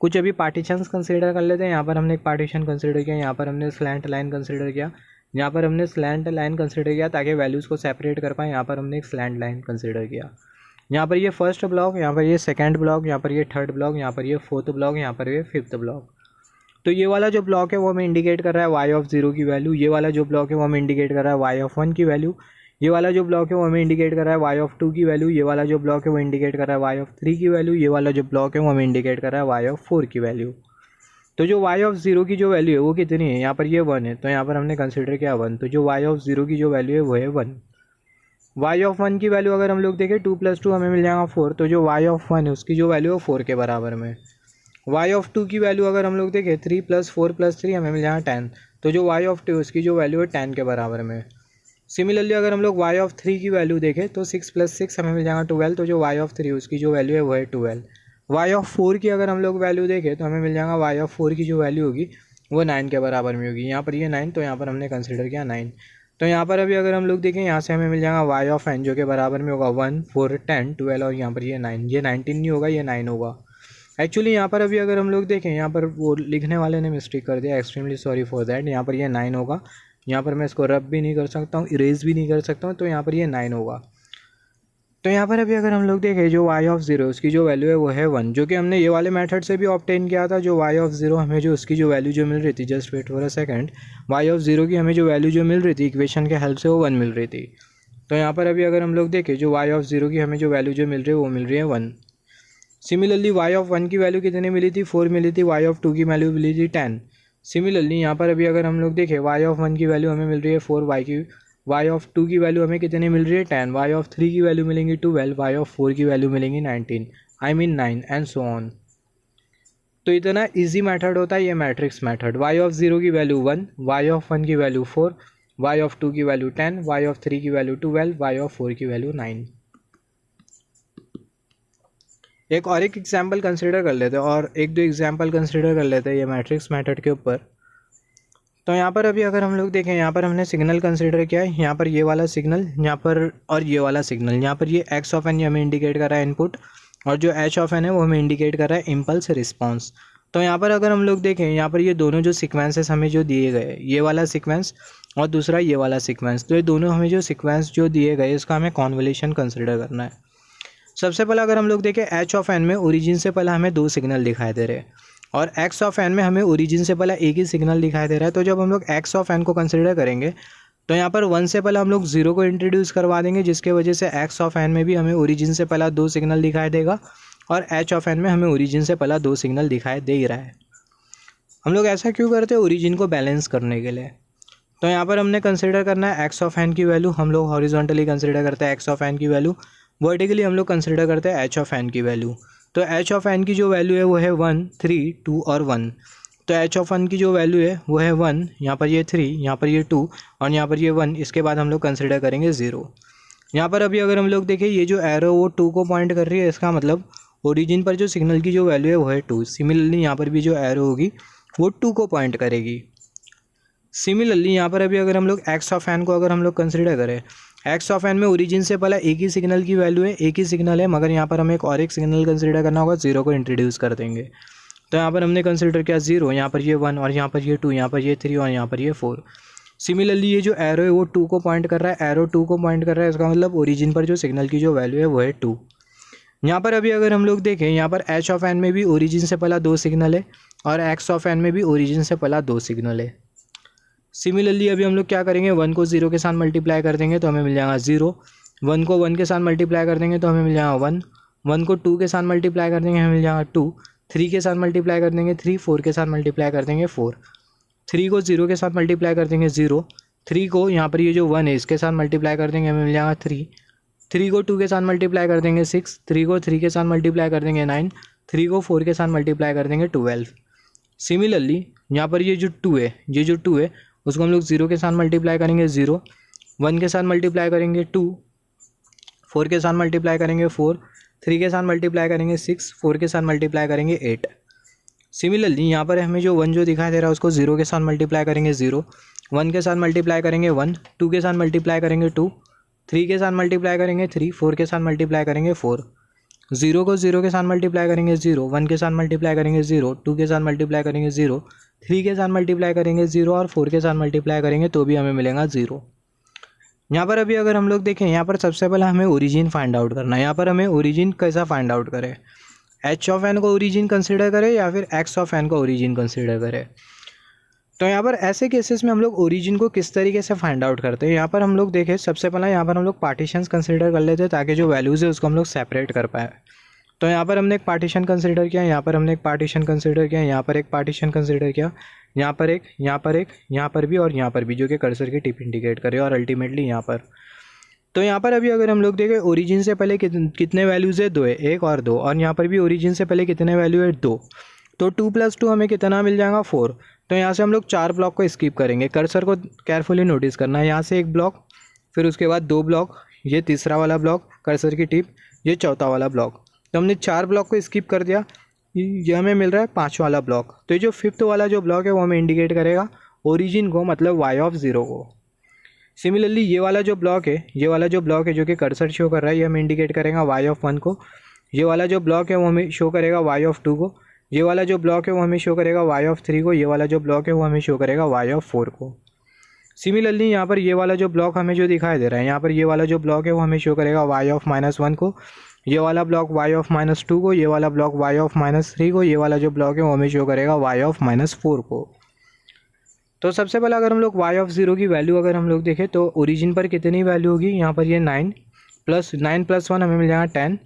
कुछ अभी पार्टीशंस कंसिडर कर लेते हैं। यहाँ पर हमने एक पार्टीशन कंसिडर किया, यहाँ पर हमने स्लैंट लाइन कंसिडर किया, यहाँ पर हमने स्लैंट लाइन कंसिडर किया ताकि वैल्यूज़ को सेपरेट कर पाएँ। यहाँ पर हमने एक स्लैंट लाइन कंसिडर किया। यहाँ पर ये फर्स्ट ब्लॉक, यहाँ पर ये सेकंड ब्लॉक, यहाँ पर ये थर्ड ब्लॉक, यहाँ पर ये फोर्थ ब्लॉक, यहाँ पर ये फिफ्थ ब्लॉक। तो ये वाला जो ब्लॉक है वो हमें इंडिकेट कर रहा है y ऑफ 0 की वैल्यू, ये वाला जो ब्लॉक है वो हमें इंडिकेट कर रहा है y ऑफ 1 की वैल्यू, ये वाला जो ब्लॉक है वो हमें इंडिकेट कर रहा है y ऑफ 2 की वैल्यू, ये वाला जो ब्लॉक है वो इंडिकेट कर रहा है y ऑफ 3 की वैल्यू, ये वाला जो ब्लॉक है वो हमें इंडिकेट कर रहा है y ऑफ 4 की वैल्यू। तो जो y ऑफ 0 की जो वैल्यू है वो कितनी है, यहाँ पर ये 1 है, तो यहाँ पर हमने कंसिडर किया 1, तो जो y ऑफ 0 की जो वैल्यू है वो है 1। वाई ऑफ वन की वैल्यू अगर हम लोग देखें 2 + 2 हमें मिल जाएगा 4, तो जो वाई ऑफ वन है उसकी जो वैल्यू है 4 के बराबर में। वाई ऑफ टू की वैल्यू अगर हम लोग देखें 3 + 4 + 3 हमें मिल जाएगा 10, तो जो वाई ऑफ टू उसकी जो वैल्यू है 10 के बराबर में। सिमिलरली अगर हम लोग वाई ऑफ थ्री की वैल्यू देखें तो 6 + 6 हमें मिल जाएगा 12, तो जो वाई ऑफ थ्री उसकी जो वैल्यू है वो है 12। वाई ऑफ फोर की अगर हम लोग वैल्यू देखें तो हमें मिल जाएगा वाई ऑफ फोर की जो वैल्यू होगी वो 9 के बराबर में होगी। यहाँ पर ये 9, तो यहाँ पर हमने कंसिडर किया 9। तो यहाँ पर अभी अगर हम लोग देखें यहाँ से हमें मिल जाएगा वाई ऑफ एन जो के बराबर में होगा 1, 4, 10, 12 और यहाँ पर ये 9। ये 19 नहीं होगा, ये 9 होगा। एक्चुअली यहाँ पर अभी अगर हम लोग देखें यहाँ पर वो लिखने वाले ने मिस्टेक कर दिया, एक्सट्रीमली सॉरी फॉर दैट। यहाँ पर ये 9 होगा, यहाँ पर मैं इसको रब भी नहीं कर सकता हूँ, इरेज भी नहीं कर सकता हूँ, तो यहाँ पर ये 9 होगा। तो यहाँ पर अभी अगर हम लोग देखें जो y ऑफ 0 उसकी जो वैल्यू है वो है 1, जो कि हमने ये वाले मेथड से भी ऑब्टेन किया था। जो y ऑफ 0 हमें जो उसकी जो वैल्यू जो मिल रही थी, just wait for a second, y of 0 की हमें जो वैल्यू जो मिल रही थी इक्वेशन के हेल्प से वो 1 मिल रही थी। तो यहाँ पर अभी अगर हम लोग देखें जो y ऑफ 0 की हमें जो वैल्यू जो मिल रही है वो मिल रही है 1। सिमिलरली y ऑफ 1 की वैल्यू कितनी मिली थी, 4 मिली थी। y ऑफ 2 की वैल्यू मिली थी 10। सिमिलरली यहाँ पर अभी अगर हम लोग देखें y ऑफ 1 की वैल्यू हमें मिल रही है 4, y ऑफ 2 की वैल्यू हमें कितनी मिल रही है 10, y ऑफ 3 की वैल्यू मिलेंगी 12, y ऑफ 4 की वैल्यू मिलेंगी 19, I mean 9 and so on. तो इतना इजी मेथड होता है ये मैट्रिक्स मेथड। y ऑफ 0 की वैल्यू 1, y ऑफ 1 की वैल्यू 4, y ऑफ 2 की वैल्यू 10, y ऑफ 3 की वैल्यू 12, y ऑफ 4 की वैल्यू 9। एक और एक एग्जाम्पल कंसिडर कर लेते हैं और एक दो एग्जाम्पल कंसिडर कर लेते हैं ये मैट्रिक्स मेथड के ऊपर। तो यहाँ पर अभी अगर हम लोग देखें यहाँ पर हमने सिग्नल कंसिडर किया है, यहाँ पर ये वाला सिग्नल यहाँ पर और ये वाला सिग्नल। यहाँ पर ये x ऑफ n ये हमें इंडिकेट कर रहा है इनपुट, और जो h ऑफ n है वो हमें इंडिकेट कर रहा है इम्पल्स रिस्पॉन्स। तो यहाँ पर अगर हम लोग देखें यहाँ पर ये दोनों जो सीक्वेंसेस हमें जो दिए गए, ये वाला सीक्वेंस और दूसरा ये वाला सीक्वेंस, तो ये दोनों हमें जो सीक्वेंस जो दिए गए इसका हमें कॉन्वोल्यूशन कंसिडर करना है। सबसे पहले अगर हम लोग देखें h ऑफ n में ओरिजिन से पहले हमें 2 सिग्नल दिखाई दे रहे हैं और x ऑफ n में हमें ओरिजिन से पहले एक ही सिग्नल दिखाई दे रहा है। तो जब हम लोग x ऑफ n को कंसिडर करेंगे तो यहाँ पर 1 से पहले हम लोग 0 को इंट्रोड्यूस करवा देंगे, जिसके वजह से x ऑफ n में भी हमें ओरिजिन से पहला 2 सिग्नल दिखाई देगा और h ऑफ n में हमें ओरिजिन से पहला 2 सिग्नल दिखाई दे ही रहा है। हम लोग ऐसा क्यों करते हैं, ओरिजिन को बैलेंस करने के लिए। तो यहाँ पर हमने कंसिडर करना है x ऑफ n की वैल्यू, हम लोग हॉरिजॉन्टली कंसिडर करते हैं x ऑफ n की वैल्यू, वर्टिकली हम लोग कंसिडर करते हैं h ऑफ n की वैल्यू। तो h ऑफ n की जो वैल्यू है वो है 1, 3, 2 और 1। तो h ऑफ 1 की जो वैल्यू है वो है 1, यहाँ पर ये 3, यहाँ पर ये 2 और यहाँ पर ये 1। इसके बाद हम लोग कंसिडर करेंगे 0। यहाँ पर अभी अगर हम लोग देखें ये जो एरो वो 2 को पॉइंट कर रही है, इसका मतलब ओरिजिन पर जो सिग्नल की जो वैल्यू है वो है 2। सिमिलरली यहाँ पर भी जो एरो होगी वो 2 को पॉइंट करेगी। सिमिलरली यहाँ पर अभी अगर हम लोग x ऑफ n को अगर हम लोग कंसिडर करें, x ऑफ n में ओरिजिन से पहले एक ही सिग्नल की वैल्यू है, एक ही सिग्नल है, मगर यहाँ पर हमें एक और एक सिग्नल कंसिडर करना होगा, 0 को इंट्रोड्यूस कर देंगे। तो यहाँ पर हमने कंसिडर किया 0, यहाँ पर ये 1 और यहाँ पर ये 2, यहाँ पर ये 3 और यहाँ पर ये 4। सिमिलरली ये जो एरो है वो 2 को पॉइंट कर रहा है, एरो 2 को पॉइंट कर रहा है, इसका मतलब ओरिजिन पर जो सिग्नल की जो वैल्यू है वो है 2। यहाँ पर अभी अगर हम लोग देखें यहाँ पर h ऑफ n में भी ओरिजिन से पहला 2 सिग्नल है और x ऑफ n में भी ओरिजिन से पहला 2 सिग्नल है। सिमिलरली अभी हम लोग क्या करेंगे, 1 को 0 के साथ मल्टीप्लाई कर देंगे तो हमें मिल जाएगा 0, 1 को 1 के साथ मल्टीप्लाई कर देंगे तो हमें मिल जाएगा 1, 1 को 2 के साथ मल्टीप्लाई कर देंगे हमें मिल जाएगा 2, 3 के साथ मल्टीप्लाई कर देंगे 3, 4 के साथ मल्टीप्लाई कर देंगे 4, 3 को 0 के साथ मल्टीप्लाई कर देंगे 0, 3 को यहाँ पर ये जो 1 है इसके साथ मल्टीप्लाई कर देंगे हमें मिल जाएगा 3, 3 को 2 के साथ मल्टीप्लाई कर देंगे 6, 3 को 3 के साथ मल्टीप्लाई कर देंगे 9, 3 को 4 के साथ मल्टीप्लाई कर देंगे 12। सिमिलरली यहाँ पर ये जो 2 है उसको हम लोग 0 के साथ मल्टीप्लाई करेंगे 0, 1 के साथ मल्टीप्लाई करेंगे 2, 4 के साथ मल्टीप्लाई करेंगे 4, 3 के साथ मल्टीप्लाई करेंगे 6, 4 के साथ मल्टीप्लाई करेंगे 8। सिमिलरली यहाँ पर हमें जो 1 जो दिखाई दे रहा है उसको 0 के साथ मल्टीप्लाई करेंगे 0, 1 के साथ मल्टीप्लाई करेंगे 1, 2 के साथ मल्टीप्लाई करेंगे 2, 3 के साथ मल्टीप्लाई करेंगे 3, 4 के साथ मल्टीप्लाई करेंगे 4, 0 को 0 के साथ मल्टीप्लाई करेंगे 0, 1 के साथ मल्टीप्लाई करेंगे 0, 2 के साथ मल्टीप्लाई करेंगे 0, 3 के साथ मल्टीप्लाई करेंगे 0 और 4 के साथ मल्टीप्लाई करेंगे तो भी हमें मिलेगा 0। यहाँ पर अभी अगर हम लोग देखें यहाँ पर सबसे पहले हमें ओरिजिन फाइंड आउट करना है। यहाँ पर हमें ओरिजिन कैसा फाइंड आउट करें, h ऑफ n को ओरिजिन कंसिडर करें या फिर x ऑफ n को ओरिजिन कंसिडर करें। तो यहाँ पर ऐसे केसेस में हम लोग ओरिजिन को किस तरीके से फाइंड आउट करते हैं, यहाँ पर हम लोग देखें सबसे पहले यहाँ पर हम लोग पार्टीशंस कंसिडर कर लेते हैं ताकि जो वैल्यूज़ है उसको हम लोग सेपरेट कर पाए। तो यहाँ पर हमने एक पार्टीशन कंसिडर किया, यहाँ पर हमने एक पार्टीशन कंसिडर किया, यहाँ पर एक पार्टीशन कंसिडर किया, यहाँ पर एक, यहाँ पर एक, यहाँ पर भी और यहाँ पर भी, जो कि कर्सर की टिप इंडिकेट करे और अल्टीमेटली यहाँ पर। तो यहाँ पर अभी अगर हम लोग देखें ओरिजिन से पहले कितने वैल्यूज़ है, 2 है, 1 और 2, और यहाँ पर भी ओरिजिन से पहले कितने वैल्यू है, 2, तो 2 + 2 हमें कितना मिल जाएगा, 4। तो यहाँ से हम लोग 4 ब्लॉक को स्किप करेंगे। कर्सर को केयरफुली नोटिस करना है, यहाँ से 1 ब्लॉक, फिर उसके बाद 2 ब्लॉक, ये तीसरा वाला ब्लॉक, कर्सर की टिप, ये चौथा वाला ब्लॉक। तो हमने 4 ब्लॉक को स्किप कर दिया, ये हमें मिल रहा है 5 वाला ब्लॉक। तो ये जो 5th वाला जो ब्लॉक है वो हमें इंडिकेट करेगा ओरिजिन को, मतलब y0 को। सिमिलरली ये वाला जो ब्लॉक है, ये वाला जो ब्लॉक है जो कि कर्सर शो कर रहा है, ये हमें इंडिकेट करेगा y1 को। ये वाला जो ब्लॉक है वो हमें शो करेगा y2 को। ये वाला जो ब्लॉक है वो हमें शो करेगा y3 को। ये वाला जो ब्लॉक है वो हमें शो करेगा y4 को। सिमिलरली यहाँ पर ये वाला जो ब्लॉक हमें जो दिखाई दे रहा है, यहाँ पर ये वाला जो ब्लॉक है वो हमें शो करेगा y-1 को। ये वाला ब्लॉक y-2 को। ये वाला ब्लॉक y-3 को। ये वाला जो ब्लॉक है वो हमें शो करेगा y-4 को। तो सबसे पहले अगर हम लोग y0 की वैल्यू अगर हम लोग देखें तो ओरिजिन पर कितनी वैल्यू होगी, यहाँ पर ये 9 + 1 हमें मिल जाएगा 10,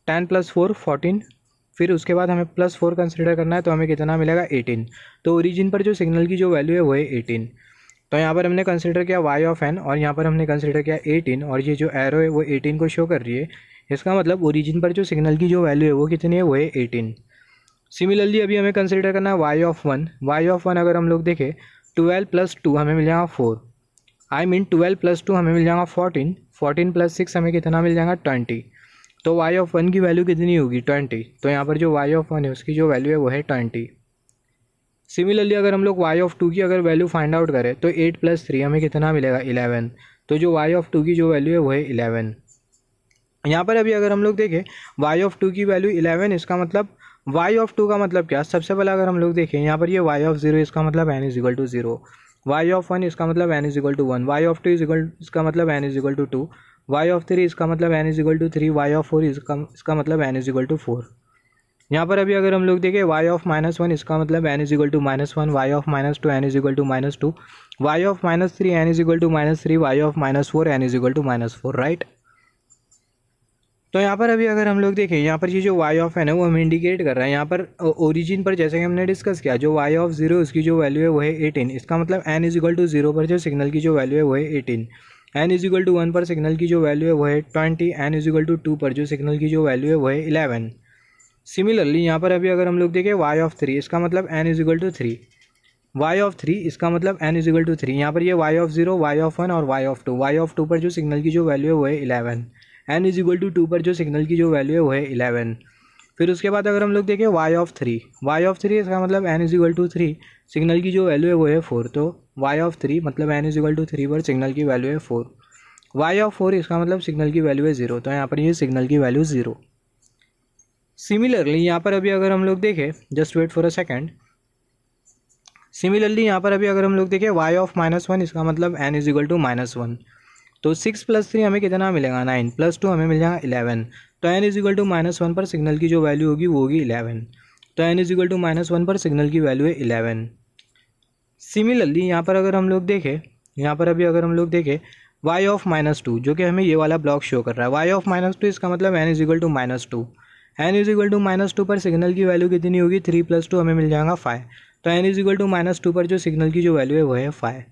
10 + 4 14, फिर उसके बाद हमें +4 कंसिडर करना है तो हमें कितना मिलेगा, 18। तो ओरिजिन पर जो सिग्नल की जो वैल्यू है वो है 18। तो यहाँ पर हमने कंसिडर किया y(n) और यहाँ पर हमने कंसिडर किया 18, और ये जो एरो है वो 18 को शो कर रही है। इसका मतलब ओरिजिन पर जो सिग्नल की जो वैल्यू है वो कितनी है, वो है 18। सिमिलरली अभी हमें कंसिडर करना है y(1). y(1) अगर हम लोग देखें 12 + 2 हमें मिल जाएगा 4, 12 + 2 हमें मिल जाएगा 14, 14 + 6 हमें कितना मिल जाएगा, 20। तो y(1) की वैल्यू कितनी होगी, 20। तो यहाँ पर जो y(1) है उसकी जो वैल्यू है वो है 20। सिमिलरली अगर हम लोग y(2) की अगर वैल्यू फाइंड आउट करें तो 8 + 3 हमें कितना मिलेगा, 11। तो जो y(2) की जो वैल्यू है वो है 11। यहाँ पर अभी अगर हम लोग देखें y(2) की वैल्यू 11, इसका मतलब y(2) का मतलब क्या, सबसे पहले अगर हम लोग देखें यहाँ पर ये y(0) इसका मतलब n = 0, y(1) इसका मतलब n = 1, y(2) इसका मतलब n = 2, y(3) इसका मतलब n = 3, y(4) इसका मतलब n = 4। यहाँ पर अभी अगर हम लोग देखें y(-1) इसका मतलब n = -1, y(-2) n = -2, y(-3) n = -3, y(-4) n = -4, right. तो यहाँ पर अभी अगर हम लोग देखें यहाँ पर ये जो y(n) है वो हमें इंडिकेट कर रहा है यहाँ पर ओरिजिन पर, जैसे कि हमने डिस्कस किया, जो y(0) उसकी जो वैल्यू है वो है 18। इसका मतलब n = 0 पर जो सिग्नल की जो वैल्यू है वो है 18, n = 1 पर सिग्नल की जो वैल्यू है वो है 20, n = 2 पर जो सिग्नल की जो वैल्यू है वो है 11। सिमिलरली यहाँ पर अभी अगर हम लोग देखें y(3) इसका मतलब n = 3, y(3) इसका मतलब n = 3। यहाँ पर ये y(0), y(1) और y(2), y(2) पर जो सिग्नल की जो वैल्यू है वो है 11, n = 2 पर जो सिग्नल की जो वैल्यू है वो है 11। फिर उसके बाद अगर हम लोग देखें y(3) इसका मतलब n = 3, सिग्नल की जो वैल्यू है वो है 4। तो y(3) मतलब n = 3 पर सिग्नल की वैल्यू है 4, y(4) इसका मतलब सिग्नल की वैल्यू है 0। तो यहाँ पर ये सिग्नल की वैल्यू 0। सिमिलरली यहाँ पर अभी अगर हम लोग देखें, just wait for a second, similarly यहाँ पर अभी अगर हम लोग देखें y(-1) इसका मतलब n = -1। तो 6 + 3 हमें कितना मिलेगा, 9, + 2 हमें मिल जाएगा 11। तो n = -1 पर सिग्नल की जो वैल्यू होगी वो होगी 11। तो n = -1 पर सिग्नल की वैल्यू है 11। सिमिलरली यहाँ पर अगर हम लोग देखें, यहाँ पर अभी अगर हम लोग देखें y(-2) जो कि हमें ये वाला ब्लॉक शो कर रहा है, y(-2) इसका मतलब n = -2, n = -2 पर सिग्नल की वैल्यू कितनी होगी, 3 + 2 हमें मिल जाएगा 5। तो n = -2 पर जो सिग्नल की जो वैल्यू है वो है 5,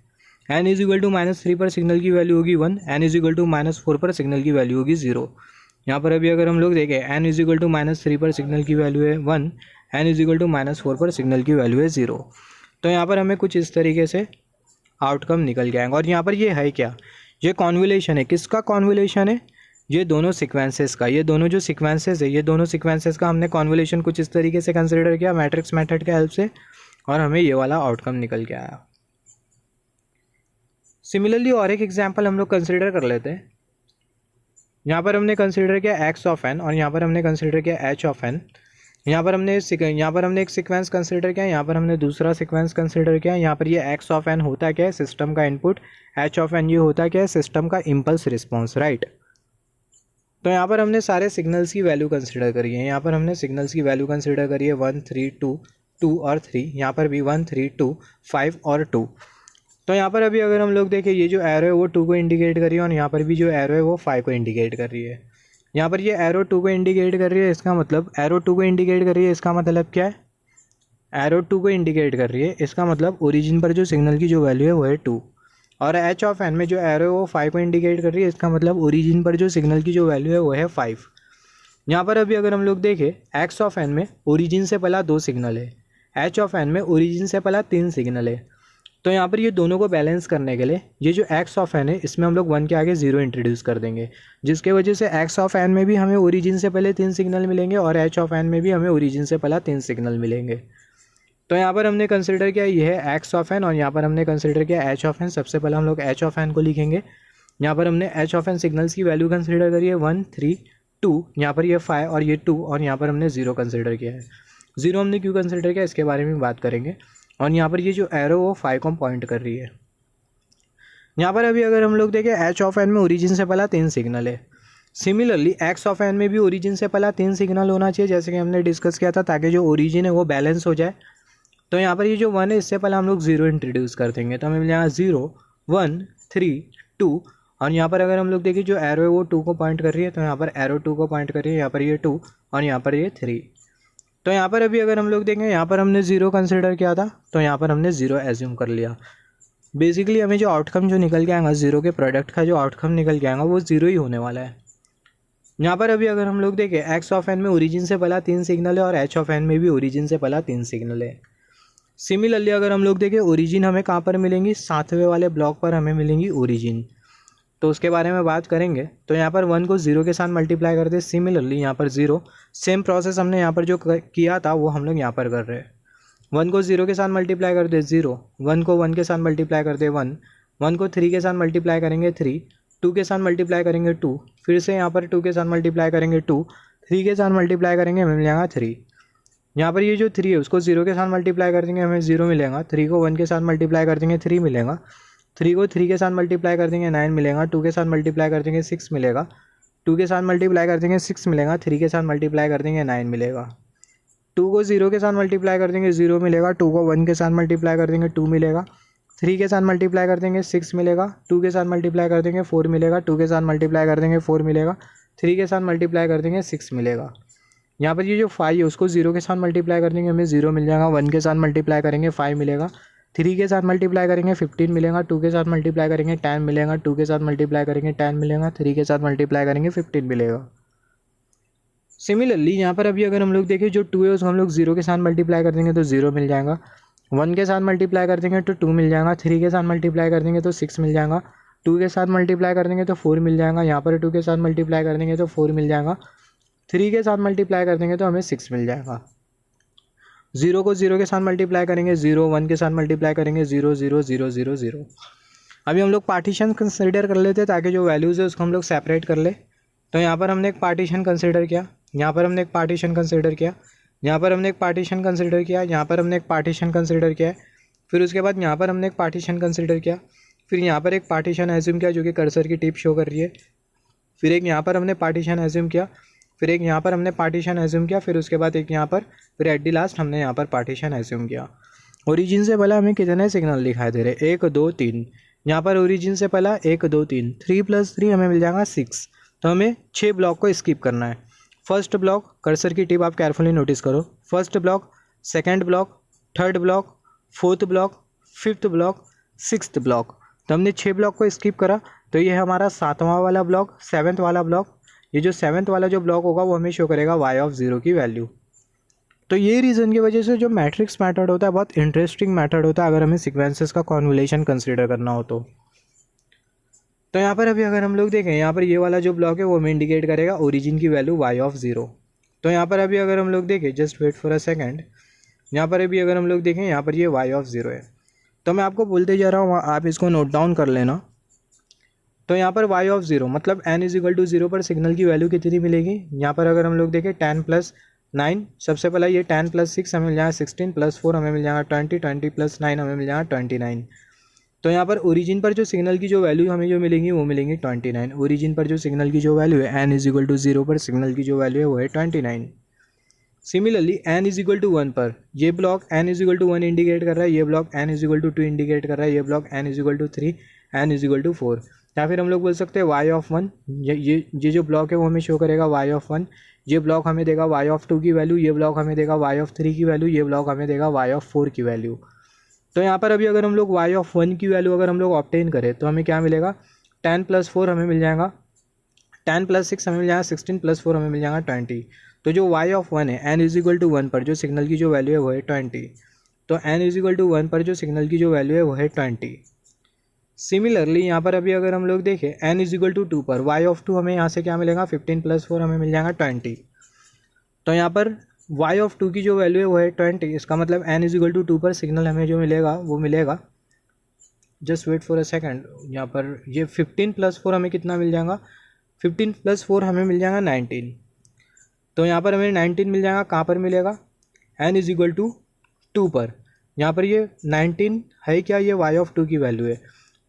n = -3 पर सिग्नल की वैल्यू होगी 1, n = -4 पर सिग्नल की वैल्यू होगी 0। यहाँ पर अभी अगर हम लोग देखें n = -3 पर सिग्नल की वैल्यू है 1, n = -4 पर सिग्नल की वैल्यू है 0। तो यहाँ पर हमें कुछ इस तरीके से आउटकम निकल के आएंगे। और यहाँ पर ये है क्या, ये कॉन्वोल्यूशन है, किसका कॉन्वोल्यूशन है, ये दोनों सीक्वेंसेस का, ये दोनों जो सीक्वेंसेस है ये दोनों सीक्वेंसेस का हमने कॉन्वोल्यूशन कुछ इस तरीके से कंसिडर किया मैट्रिक्स मेथड के हेल्प से, और हमें ये वाला आउटकम निकल के आया। सिमिलरली और एक एग्जांपल हम लोग कंसिडर कर लेते हैं। यहाँ पर हमने कंसिडर किया x(n) और यहाँ पर हमने कंसिडर किया h(n). यहाँ पर हमने एक सीक्वेंस कंसिडर किया, यहाँ पर हमने दूसरा सीक्वेंस कंसिडर किया। यहाँ पर ये x(n) होता क्या है, सिस्टम का इनपुट, h(n) ये होता क्या है, सिस्टम का इम्पल्स रिस्पॉन्स, राइट। तो यहाँ पर हमने सारे सिग्नल्स की वैल्यू कंसिडर करी है। यहाँ पर हमने सिग्नल्स की वैल्यू कंसिडर करी है 1, 3, 2 और 3। यहाँ पर भी 1, 3, 2, 5 और 2। तो यहाँ पर अभी अगर हम लोग देखें ये जो एरो है वो 2 को इंडिकेट कर रही है, और यहाँ पर भी जो एरो है वो 5 को इंडिकेट कर रही है। यहाँ पर ये एरो 2 को इंडिकेट कर रही है, इसका मतलब एरो 2 को इंडिकेट कर रही है, इसका मतलब क्या है, एरो 2 को इंडिकेट कर रही है, इसका मतलब ओरिजिन पर जो सिग्नल की जो वैल्यू है वो है 2, और एच ऑफ एन में जो एरो है वो 5 को इंडिकेट कर रही है, इसका मतलब ओरिजिन पर जो सिग्नल की जो वैल्यू है वो है 5। यहाँ पर अभी अगर हम लोग देखें एक्स ऑफ एन में ओरिजिन से पहला 2 सिग्नल है, एच ऑफ एन में ओरिजिन से पहला 3 सिग्नल है। तो यहाँ पर ये दोनों को बैलेंस करने के लिए ये जो एक्स ऑफ एन है इसमें हम लोग 1 के आगे 0 इंट्रोड्यूस कर देंगे, जिसके वजह से एक्स ऑफ एन में भी हमें ओरिजिन से पहले 3 सिग्नल मिलेंगे और एच ऑफ एन में भी हमें ओरिजिन से पहला 3 सिग्नल मिलेंगे। तो यहाँ पर हमने कंसिडर किया ये है एक्स ऑफ एन और यहाँ पर हमने कंसिडर किया एच ऑफ एन। सबसे पहले हम लोग एच ऑफ एन को लिखेंगे। यहाँ पर हमने एच ऑफ एन सिग्नल्स की वैल्यू कंसिडर करी है 1, 3, 2, यहाँ पर ये 5 और ये 2 और यहाँ पर हमने 0 कंसिडर किया है। 0 हमने क्यों कंसिडर किया इसके बारे में बात करेंगे। और यहाँ पर ये जो एरो वो 5 को पॉइंट कर रही है। यहाँ पर अभी अगर हम लोग देखें एच ऑफ एन में ओरिजिन से पहला 3 सिग्नल है। सिमिलरली एक्स ऑफ एन में भी ओरिजिन से पहला 3 सिग्नल होना चाहिए, जैसे कि हमने डिस्कस किया था, ताकि जो ओरिजिन है वो बैलेंस हो जाए। तो यहाँ पर ये जो 1 है इससे पहले हम लोग 0 इंट्रोड्यूस कर देंगे, तो हमें मिल जाएगा 0, 1, 3, 2 और यहाँ पर अगर हम लोग देखें जो एरो है वो 2 को पॉइंट कर रही है, तो यहाँ पर एरो 2 को पॉइंट कर रही है, यहाँ पर ये 2 और यहाँ पर ये 3। तो यहाँ पर अभी अगर हम लोग देखें यहाँ पर हमने 0 कंसिडर किया था, तो यहाँ पर हमने 0 एज्यूम कर लिया। बेसिकली हमें जो आउटकम जो निकल के आएगा 0 के प्रोडक्ट का जो आउटकम निकल के आएगा वो 0 ही होने वाला है। यहाँ पर अभी अगर हम लोग देखें एक्स ऑफ एन में ओरिजिन से पहला 3 सिग्नल है और एच ऑफ एन में भी ओरिजिन से पहला 3 सिग्नल है। सिमिलरली अगर हम लोग देखें ओरिजिन हमें कहाँ पर मिलेंगी, 7वें वाले ब्लॉक पर हमें मिलेंगी ओरिजिन, तो उसके बारे में बात करेंगे। तो यहाँ पर 1 को 0 के साथ मल्टीप्लाई कर दे। सिमिलरली यहाँ पर 0, सेम प्रोसेस हमने यहाँ पर जो किया था वो हम लोग यहाँ पर कर रहे हैं। 1 को 0 के साथ मल्टीप्लाई कर दे 0, 1 को 1 के साथ मल्टीप्लाई कर दे 1, 1 को 3 के साथ मल्टीप्लाई करेंगे 3, 2 के साथ मल्टीप्लाई करेंगे 2, फिर से यहाँ पर 2 के साथ मल्टीप्लाई करेंगे 2, 3 के साथ मल्टीप्लाई करेंगे हमें मिल जाएगा 3। यहाँ पर ये जो 3 है उसको 0 के साथ मल्टीप्लाई कर देंगे हमें 0 मिलेगा, 3 को 1 के साथ मल्टीप्लाई कर देंगे 3 मिलेगा, 3 को 3 के साथ मल्टीप्लाई कर देंगे 9 मिलेगा, 2 के साथ मल्टीप्लाई कर देंगे 6 मिलेगा, 2 के साथ मल्टीप्लाई कर देंगे 6 मिलेगा, 3 के साथ मल्टीप्लाई कर देंगे 9 मिलेगा, 2 को 0 के साथ मल्टीप्लाई कर देंगे 0 मिलेगा, 2 को 1 के साथ मल्टीप्लाई कर देंगे 2 मिलेगा, 3 के साथ मल्टीप्लाई कर देंगे 6 मिलेगा, 2 के साथ मल्टीप्लाई कर देंगे 4 मिलेगा, 2 के साथ मल्टीप्लाई कर देंगे 4 मिलेगा, 3 के साथ मल्टीप्लाई कर देंगे 6 मिलेगा। यहाँ पर ये जो 5 है उसको 0 के साथ मल्टीप्लाई कर देंगे हमें 0 मिल जाएगा, 1 के साथ मल्टीप्लाई करेंगे 5 मिलेगा, 3 के साथ मल्टीप्लाई करेंगे 15 मिलेगा, 2 के साथ मल्टीप्लाई करेंगे 10 मिलेगा, 2 के साथ मल्टीप्लाई करेंगे 10 मिलेगा, 3 के साथ मल्टीप्लाई करेंगे 15 मिलेगा। सिमिलरली यहाँ पर अभी अगर हम लोग देखें जो 2 है उसको हम लोग 0 के साथ मल्टीप्लाई कर देंगे तो 0 मिल जाएगा, 1 के साथ मल्टीप्लाई कर देंगे तो 2 मिल जाएगा, 3 के साथ मल्टीप्लाई कर देंगे तो 6 मिल जाएगा, 2 के साथ मल्टीप्लाई कर देंगे तो 4 मिल जाएगा, यहाँ पर 2 के साथ मल्टीप्लाई कर देंगे तो 4 मिल जाएगा, 3 के साथ मल्टीप्लाई कर देंगे तो हमें 6 मिल जाएगा। 0 को 0 के साथ मल्टीप्लाई करेंगे 0, 1 के साथ मल्टीप्लाई करेंगे 0, 0, 0, 0, 0। अभी हम लोग पार्टीशन कंसिडर कर लेते ताकि जो वैल्यूज़ है उसको हम लोग सेपरेट कर ले। तो यहाँ पर हमने एक पार्टीशन कंसिडर किया, यहाँ पर हमने एक पार्टीशन कंसिडर किया, यहाँ पर हमने एक पार्टीशन कंसिडर किया, यहाँ पर हमने एक पार्टीशन कंसिडर किया, फिर उसके बाद यहाँ पर हमने एक पार्टीशन कंसिडर किया, फिर यहाँ पर एक पार्टीशन एज्यूम किया जो कि कर्सर की टिप शो कर रही है, फिर एक यहाँ पर हमने पार्टीशन एज्यूम किया, फिर एक यहाँ पर हमने पार्टीशन एज्यूम किया, फिर उसके बाद एक यहाँ पर, फिर एट दी लास्ट हमने यहाँ पर पार्टीशन एज्यूम किया। ओरिजिन से पहले हमें कितने सिग्नल दिखाई दे रहे, 1, 2, 3। यहाँ पर ओरिजिन से पहला 1, 2, 3, 3 + 3 हमें मिल जाएगा 6। तो हमें 6 ब्लॉक को स्किप करना है। फर्स्ट ब्लॉक, कर्सर की टिप आप केयरफुली नोटिस करो, first block, second block, third block, fourth block, fifth block, sixth block. तो हमने 6 ब्लॉक को स्किप करा, तो ये हमारा 7वां वाला ब्लॉक, 7th वाला ब्लॉक। ये जो 7th वाला जो ब्लॉक होगा वो हमें शो करेगा y(0) की वैल्यू। तो ये रीज़न की वजह से जो मैट्रिक्स मेथड होता है बहुत इंटरेस्टिंग मेथड होता है अगर हमें सीक्वेंसेस का कॉन्वोल्यूशन कंसीडर करना हो तो। यहाँ पर अभी अगर हम लोग देखें यहाँ पर ये वाला जो ब्लॉक है वो हमें इंडिकेट करेगा ओरिजिन की वैल्यू y(0). तो यहाँ पर अभी अगर हम लोग देखें, just wait for a second, यहाँ पर अभी अगर हम लोग देखें यहाँ पर ये y(0) है। तो मैं आपको बोलते जा रहा हूँ, आप इसको नोट डाउन कर लेना। तो यहाँ पर y(0) मतलब n = 0 पर सिग्नल की वैल्यू कितनी मिलेगी। यहाँ पर अगर हम लोग देखें 10 + 9, सबसे पहला ये 10 + 6 हमें मिल जाएगा 16, + 4 हमें मिल जाएगा 20, 20 + 9 हमें मिल जाएगा 29। तो यहाँ पर ओरिजिन पर जो सिग्नल की जो वैल्यू हमें जो मिलेंगी वो मिलेंगी 29। ओरिजिन पर जो सिग्नल की जो वैल्यू है n = 0 पर सिग्नल की जो वैल्यू है वो है 29। सिमिलरली n = 1 पर ये ब्लॉक n = 1 इंडिकेट कर रहा है, ये ब्लॉक n = 2 इंडिकेट कर रहा है, ये ब्लॉक n = 3, n = 4। या फिर हम लोग बोल सकते हैं y(1), ये जो ब्लॉक है वो हमें शो करेगा y(1), ये ब्लॉक हमें देगा y(2) की वैल्यू, ये ब्लॉक हमें देगा y(3) की वैल्यू, ये ब्लॉक हमें देगा y(4) की वैल्यू। तो यहाँ पर अभी अगर हम लोग y ऑफ 1 की वैल्यू अगर हम लोग ऑब्टेन करें तो हमें क्या मिलेगा, 10 + 4 हमें मिल जाएगा, 10 + 6 हमें मिल जाएगा 16 + 4 हमें मिल जाएगा 20। तो जो y ऑफ 1 है n = 1 पर जो सिग्नल की जो वैल्यू है वो है 20। तो n = 1 पर जो सिग्नल की जो वैल्यू है वो है 20। सिमिलरली यहाँ पर अभी अगर हम लोग देखें n = 2 पर y ऑफ 2 हमें यहाँ से क्या मिलेगा, 15 + 4 हमें मिल जाएगा 20। तो यहाँ पर y ऑफ 2 की जो वैल्यू है वो है 20। इसका मतलब n = 2 पर सिग्नल हमें जो मिलेगा वो मिलेगा, just wait for a second, यहाँ पर ये 15 + 4 हमें कितना मिल जाएगा, 15 + 4 हमें मिल जाएगा 19। तो यहाँ पर हमें 19 मिल जाएगा, कहाँ पर मिलेगा, n = 2 पर। यहाँ पर ये 19 है क्या, ये y ऑफ 2 की वैल्यू है,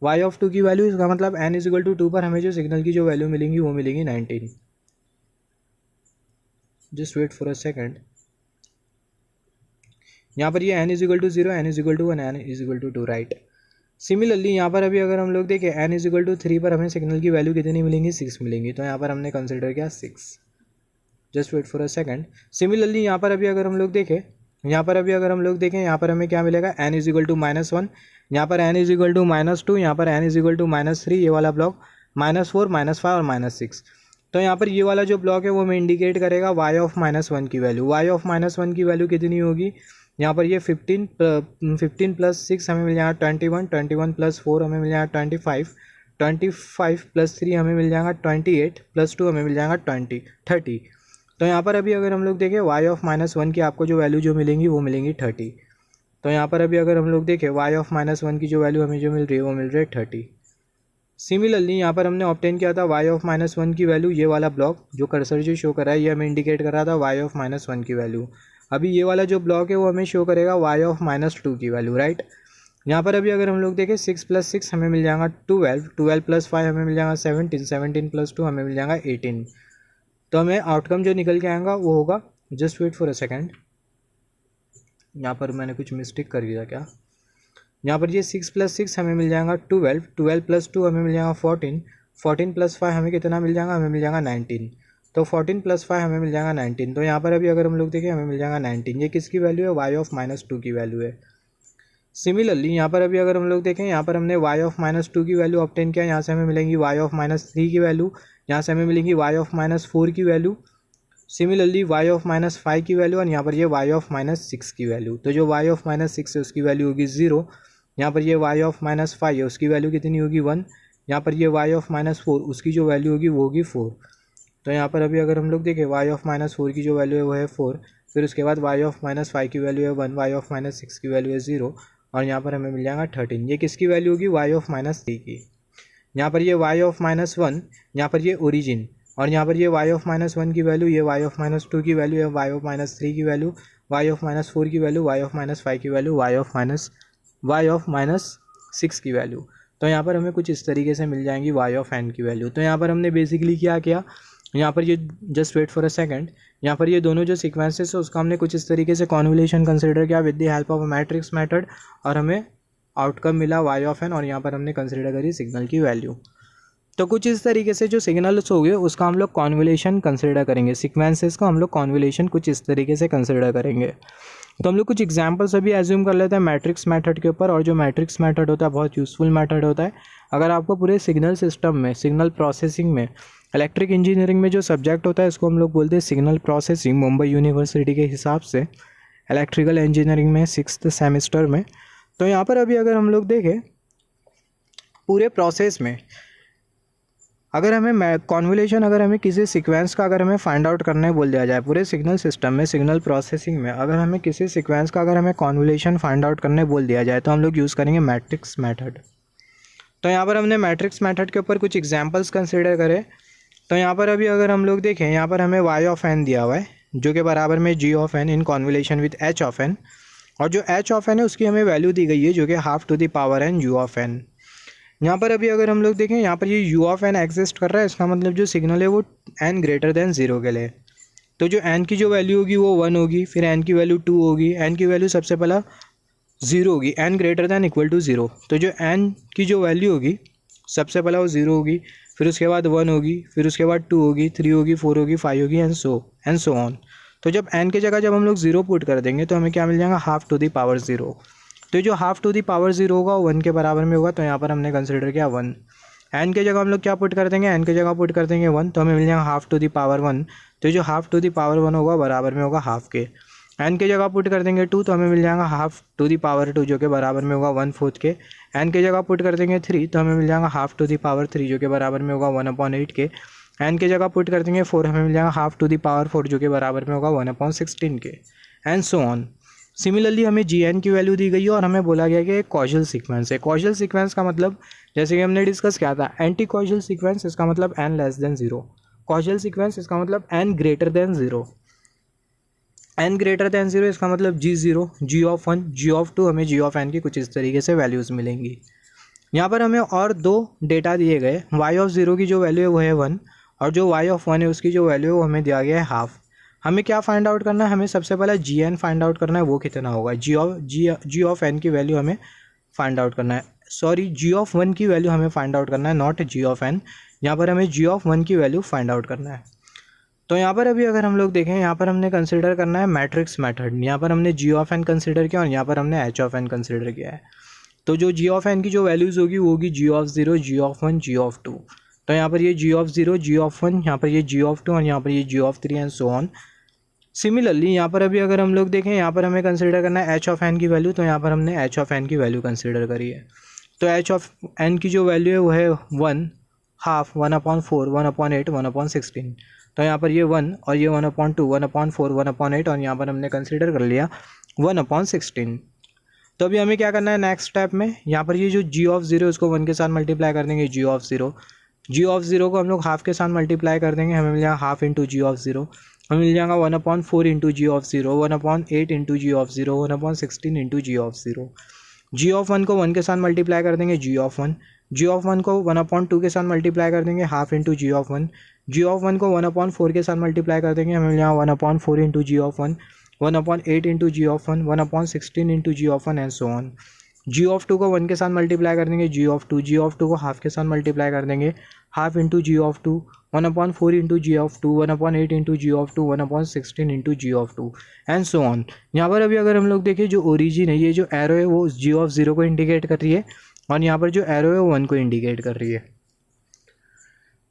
y ऑफ 2 की वैल्यू, इसका मतलब n = 2 पर हमें जो सिग्नल की जो वैल्यू मिलेंगी वो मिलेगी 19। Just wait for a second, यहाँ पर ये n = 0, n = 1, n = 2, right. Similarly यहाँ पर अभी अगर हम लोग देखें n = 3 पर हमें सिग्नल की वैल्यू कितनी मिलेंगी, 6 मिलेंगी। तो यहाँ पर हमने कंसिडर किया 6। Just wait for a second. Similarly यहाँ पर अभी अगर हम लोग देखें, यहाँ पर हमें क्या मिलेगा, n = -1, यहाँ पर n = -2, यहाँ पर n = -3, ये वाला ब्लॉक -4, -5 और -6। तो यहाँ पर ये वाला जो ब्लॉक है वो हमें इंडिकेट करेगा y ऑफ -1 की वैल्यू। y ऑफ -1 की वैल्यू कितनी होगी, यहाँ पर ये 15 + 6 हमें मिल जाएगा 21, 21 + 4 हमें मिल जाएगा 25, 25 + 3 हमें मिल जाएगा 28, + 2 हमें मिल जाएगा 30। तो यहाँ पर अभी अगर हम लोग देखें y ऑफ -1 की आपको जो वैल्यू जो मिलेंगी वो मिलेंगी 30। तो यहाँ पर अभी अगर हम लोग देखें y ऑफ -1 की जो वैल्यू हमें जो मिल रही है वो मिल रही है 30। सिमिलरली यहाँ पर हमने ऑब्टेन किया था y ऑफ -1 की वैल्यू, ये वाला ब्लॉक जो कर्सर जो शो कर रहा है ये हमें इंडिकेट कर रहा था y ऑफ -1 की वैल्यू। अभी ये वाला जो ब्लॉक है वो हमें शो करेगा y ऑफ -2 की वैल्यू, राइट। यहाँ पर अभी अगर हम लोग देखें 6 + 6 हमें मिल जाएगा 12, 12 + 5 हमें मिल जाएगा 17, 17 + 2 हमें मिल जाएगा 18। तो हमें आउटकम जो निकल के आएगा वो होगा, just wait for a second, यहाँ पर मैंने कुछ मिस्टेक कर दिया क्या, यहाँ पर ये 6 + 6 हमें मिल जाएगा 12, 12 + 2 हमें मिल जाएगा 14, 14 + 5 हमें कितना मिल जाएगा, हमें मिल जाएगा 19। तो 14 + 5 हमें मिल जाएगा 19। तो यहाँ पर अभी अगर हम लोग देखें हमें मिल जाएगा 19। ये किसकी वैल्यू है, y ऑफ -2 की वैल्यू है। सिमिलरली यहाँ पर अभी अगर हम लोग देखें, यहाँ पर हमने y ऑफ -2 की वैल्यू ऑब्टेन किया, यहाँ से हमें मिलेंगी y ऑफ -3 की वैल्यू, यहाँ से हमें मिलेंगी y ऑफ -4 की वैल्यू, सिमिलरली y ऑफ -5 की वैल्यू, और यहाँ पर ये y ऑफ -6 की वैल्यू। तो जो y ऑफ -6 है उसकी वैल्यू होगी 0, यहाँ पर ये y ऑफ -5 है उसकी वैल्यू कितनी होगी 1, यहाँ पर ये y ऑफ -4 उसकी जो वैल्यू होगी वो होगी 4। तो यहाँ पर अभी अगर हम लोग देखें y ऑफ -4 की जो वैल्यू है वो है 4, फिर उसके बाद y ऑफ -5 की वैल्यू है 1, y ऑफ -6 की वैल्यू है 0, और यहाँ पर हमें मिल जाएगा 13। ये किसकी वैल्यू होगी, y ऑफ -3 की। यहाँ पर ये y ऑफ -1, यहाँ पर ये ओरिजिन, और यहाँ पर ये y ऑफ -1 की वैल्यू, ये y ऑफ -2 की वैल्यू है, y ऑफ -3 की वैल्यू, y ऑफ -4 की वैल्यू, y ऑफ -5 की वैल्यू, y ऑफ -6 की वैल्यू। तो यहाँ पर हमें कुछ इस तरीके से मिल जाएंगी y ऑफ n की वैल्यू। तो यहाँ पर हमने बेसिकली क्या किया, यहाँ पर ये just wait for a second, यहाँ पर ये दोनों जो सीक्वेंसेस है उसका हमने कुछ इस तरीके से कॉन्वोल्यूशन कंसिडर किया with the help of matrix method, और हमें आउटकम मिला y ऑफ n, और यहाँ पर हमने कंसिडर करी सिग्नल की वैल्यू। तो कुछ इस तरीके से जो सिग्नल्स हो गए उसका हम लोग कॉन्वोल्यूशन कंसिडर करेंगे, सीक्वेंसेस का हम लोग कॉन्वोल्यूशन कुछ इस तरीके से कंसिडर करेंगे। तो हम लोग कुछ एग्जांपल्स अभी एज्यूम कर लेते हैं मैट्रिक्स मेथड के ऊपर, और जो मैट्रिक्स मेथड होता है बहुत यूज़फुल मेथड होता है। अगर आपको पूरे सिग्नल सिस्टम में, सिग्नल प्रोसेसिंग में, इलेक्ट्रिक इंजीनियरिंग में जो सब्जेक्ट होता है इसको हम लोग बोलते हैं सिग्नल प्रोसेसिंग, मुंबई यूनिवर्सिटी के हिसाब से इलेक्ट्रिकल इंजीनियरिंग में 6th सेमेस्टर में। तो यहाँ पर अभी अगर हम लोग देखें पूरे प्रोसेस में अगर हमें कॉन्वोल्यूशन, अगर हमें किसी सीक्वेंस का अगर हमें फाइंड आउट करने बोल दिया जाए पूरे सिग्नल सिस्टम में, सिग्नल प्रोसेसिंग में, अगर हमें किसी सीक्वेंस का अगर हमें कॉन्वोल्यूशन फाइंड आउट करने बोल दिया जाए तो हम लोग यूज़ करेंगे मैट्रिक्स मेथड। तो यहाँ पर हमने मैट्रिक्स मेथड के ऊपर कुछ एग्जांपल्स कंसिडर करें। तो यहाँ पर अभी अगर हम लोग देखें, यहाँ पर हमें y ऑफ n दिया हुआ है जो कि बराबर में g of n in convolution with h of n, और जो h ऑफ n है उसकी हमें वैल्यू दी गई है जो कि ½ u ऑफ n। यहाँ पर अभी अगर हम लोग देखें, यहाँ पर ये u ऑफ n एग्जिस्ट कर रहा है, इसका मतलब जो सिग्नल है वो n > 0 के लिए। तो जो n की जो वैल्यू होगी वो 1 होगी, फिर n की वैल्यू 2 होगी, n की वैल्यू सबसे पहला 0 होगी, n > 0। तो जो n की जो वैल्यू होगी सबसे पहला वो 0 होगी, फिर उसके बाद 1 होगी, फिर उसके बाद 2 होगी, 3 होगी, 4 होगी, 5 होगी, एंड सो ऑन। तो जब n की जगह जब हम लोग 0 पुट कर देंगे तो हमें क्या मिल जाएगा, ½ 0। तो जो हाफ टू दी पावर 0 होगा वो 1 के बराबर में होगा, तो यहाँ पर हमने कंसिडर किया 1। एन के जगह हम लोग क्या पुट कर देंगे, एन के जगह पुट कर देंगे 1, तो हमें मिल जाएगा हाफ टू दी पावर 1। तो जो हाफ टू दी पावर 1 होगा बराबर में होगा हाफ के। एन के जगह पुट कर देंगे 2, तो हमें मिल जाएगा हाफ टू दी पावर 2 जो कि बराबर में होगा 1/4 के। एन के जगह पुट कर देंगे 3, तो हमें मिल जाएगा हाफ टू दी पावर 3 जो कि बराबर में होगा 1/8 के। एन के जगह पुट कर देंगे 4, हमें मिल जाएगा हाफ टू दी पावर 4 जो कि बराबर में होगा 1/16 के, एंड सो ऑन। सिमिलरली हमें जी एन की वैल्यू दी गई है और हमें बोला गया कि एक कॉजल सीक्वेंस है। कॉजल सीक्वेंस का मतलब जैसे कि हमने डिस्कस किया था, एंटी कॉजल सीक्वेंस इसका मतलब n less than 0, causal sequence इसका मतलब n greater than 0। n greater than 0 इसका मतलब g0, g(1), g(2), हमें g(n) की कुछ इस तरीके से वैल्यूज़ मिलेंगी। यहाँ पर हमें और दो डेटा दिए गए, y(0) की जो वैल्यू है वो है 1 और जो y(1) है उसकी जो वैल्यू है वो हमें दिया गया है हाफ। हमें क्या फाइंड आउट करना है, हमें सबसे पहले gn फाइंड आउट करना है, वो कितना होगा, g(n) की वैल्यू हमें फाइंड आउट करना है, सॉरी g(1) की वैल्यू हमें फाइंड आउट करना है, नॉट g(n), यहाँ पर हमें g(1) की वैल्यू फाइंड आउट करना है। तो यहाँ पर अभी अगर हम लोग देखें, यहाँ पर हमने कंसिडर करना है मैट्रिक्स मेथड। यहाँ पर हमने g(n) कंसिडर किया और यहाँ पर हमने h(n) कंसिडर किया है। तो जो g(n) की जो वैल्यूज़ होगी वो होगी g(0), g(1), g(2). तो यहाँ पर ये g(0), g(1), यहाँ पर ये g(2) और यहाँ पर ये g(3) and so on. Similarly यहाँ पर अभी अगर हम लोग देखें, यहाँ पर हमें कंसिडर करना है h(n) की वैल्यू, तो यहाँ पर हमने h(n) की वैल्यू कंसिडर करी है। तो h(n) की जो वैल्यू है वो है 1, हाफ, 1/4, 1/8, 1/16। तो यहाँ पर ये 1 और ये 1/2, 1/4, 1/8 और यहाँ पर हमने कंसिडर कर लिया 1/16। तो अभी हमें क्या करना है नेक्स्ट स्टेप में, यहाँ पर ये जो g(0) उसको 1 के साथ मल्टीप्लाई कर देंगे, g(0) को हम लोग हाफ के साथ मल्टीप्लाई कर देंगे, हमें मिल जाएगा हाफ इंटू g(0), हमें मिल जाएगा 1/4 into g(0), 1/8 into g(0), 1/16 into g(0). g(1) को 1 के साथ मल्टीप्लाई कर देंगे, g(1) को 1/2 के साथ मल्टीप्लाई कर देंगे, हाफ इंटू g(1), g(1) को 1/4 के साथ मल्टीप्लाई कर देंगे, हमें मिल जाएगा 1/4 into g(1), 1/8 into g(1), 1/16 into g(1) and so on. g(2) को 1 के साथ मल्टीप्लाई कर देंगे, g(2) को हाफ के साथ मल्टीप्लाई कर देंगे, half into g(2), 1/4 into g(2), 1/8 into g(2), 1/16 into g(2) and so on. यहाँ पर अभी अगर हम लोग देखें, जो ओरिजिन है, ये जो एरो है वो g(0) को इंडिकेट कर रही है और यहाँ पर जो एरो है वो 1 को इंडिकेट कर रही है।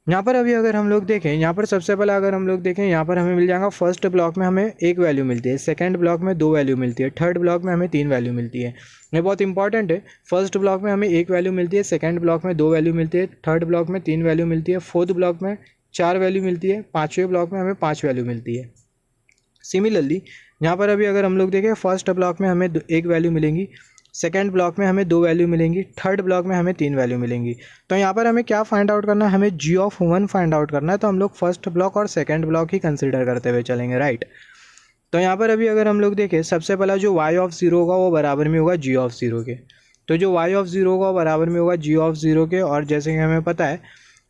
यहाँ पर अभी अगर हम लोग देखें, यहाँ पर सबसे पहले अगर हम लोग देखें, यहाँ पर हमें मिल जाएगा फर्स्ट ब्लॉक में हमें 1 वैल्यू मिलती है, सेकंड ब्लॉक में 2 वैल्यू मिलती है, थर्ड ब्लॉक में हमें 3 वैल्यू मिलती है। ये बहुत इंपॉर्टेंट है, फर्स्ट ब्लॉक में हमें 1 वैल्यू मिलती है, सेकंड ब्लॉक में 2 वैल्यू मिलती है, थर्ड ब्लॉक में 3 वैल्यू मिलती है, फोर्थ ब्लॉक में 4 वैल्यू मिलती है, पाँचवें ब्लॉक में हमें 5 वैल्यू मिलती है। सिमिलरली यहाँ पर अभी अगर हम लोग देखें, फर्स्ट ब्लॉक में हमें 1 वैल्यू मिलेंगी, सेकंड ब्लॉक में हमें 2 वैल्यू मिलेंगी, थर्ड ब्लॉक में हमें 3 वैल्यू मिलेंगी। तो यहाँ पर हमें क्या फाइंड आउट करना है, हमें g(1) फाइंड आउट करना है। तो हम लोग फर्स्ट ब्लॉक और सेकंड ब्लॉक ही कंसिडर करते हुए चलेंगे, राइट। तो यहाँ पर अभी अगर हम लोग देखें, सबसे पहला जो y(0) होगा वो बराबर में होगा g(0) के। तो जो y(0) होगा बराबर में होगा g(0) के, और जैसे कि हमें पता है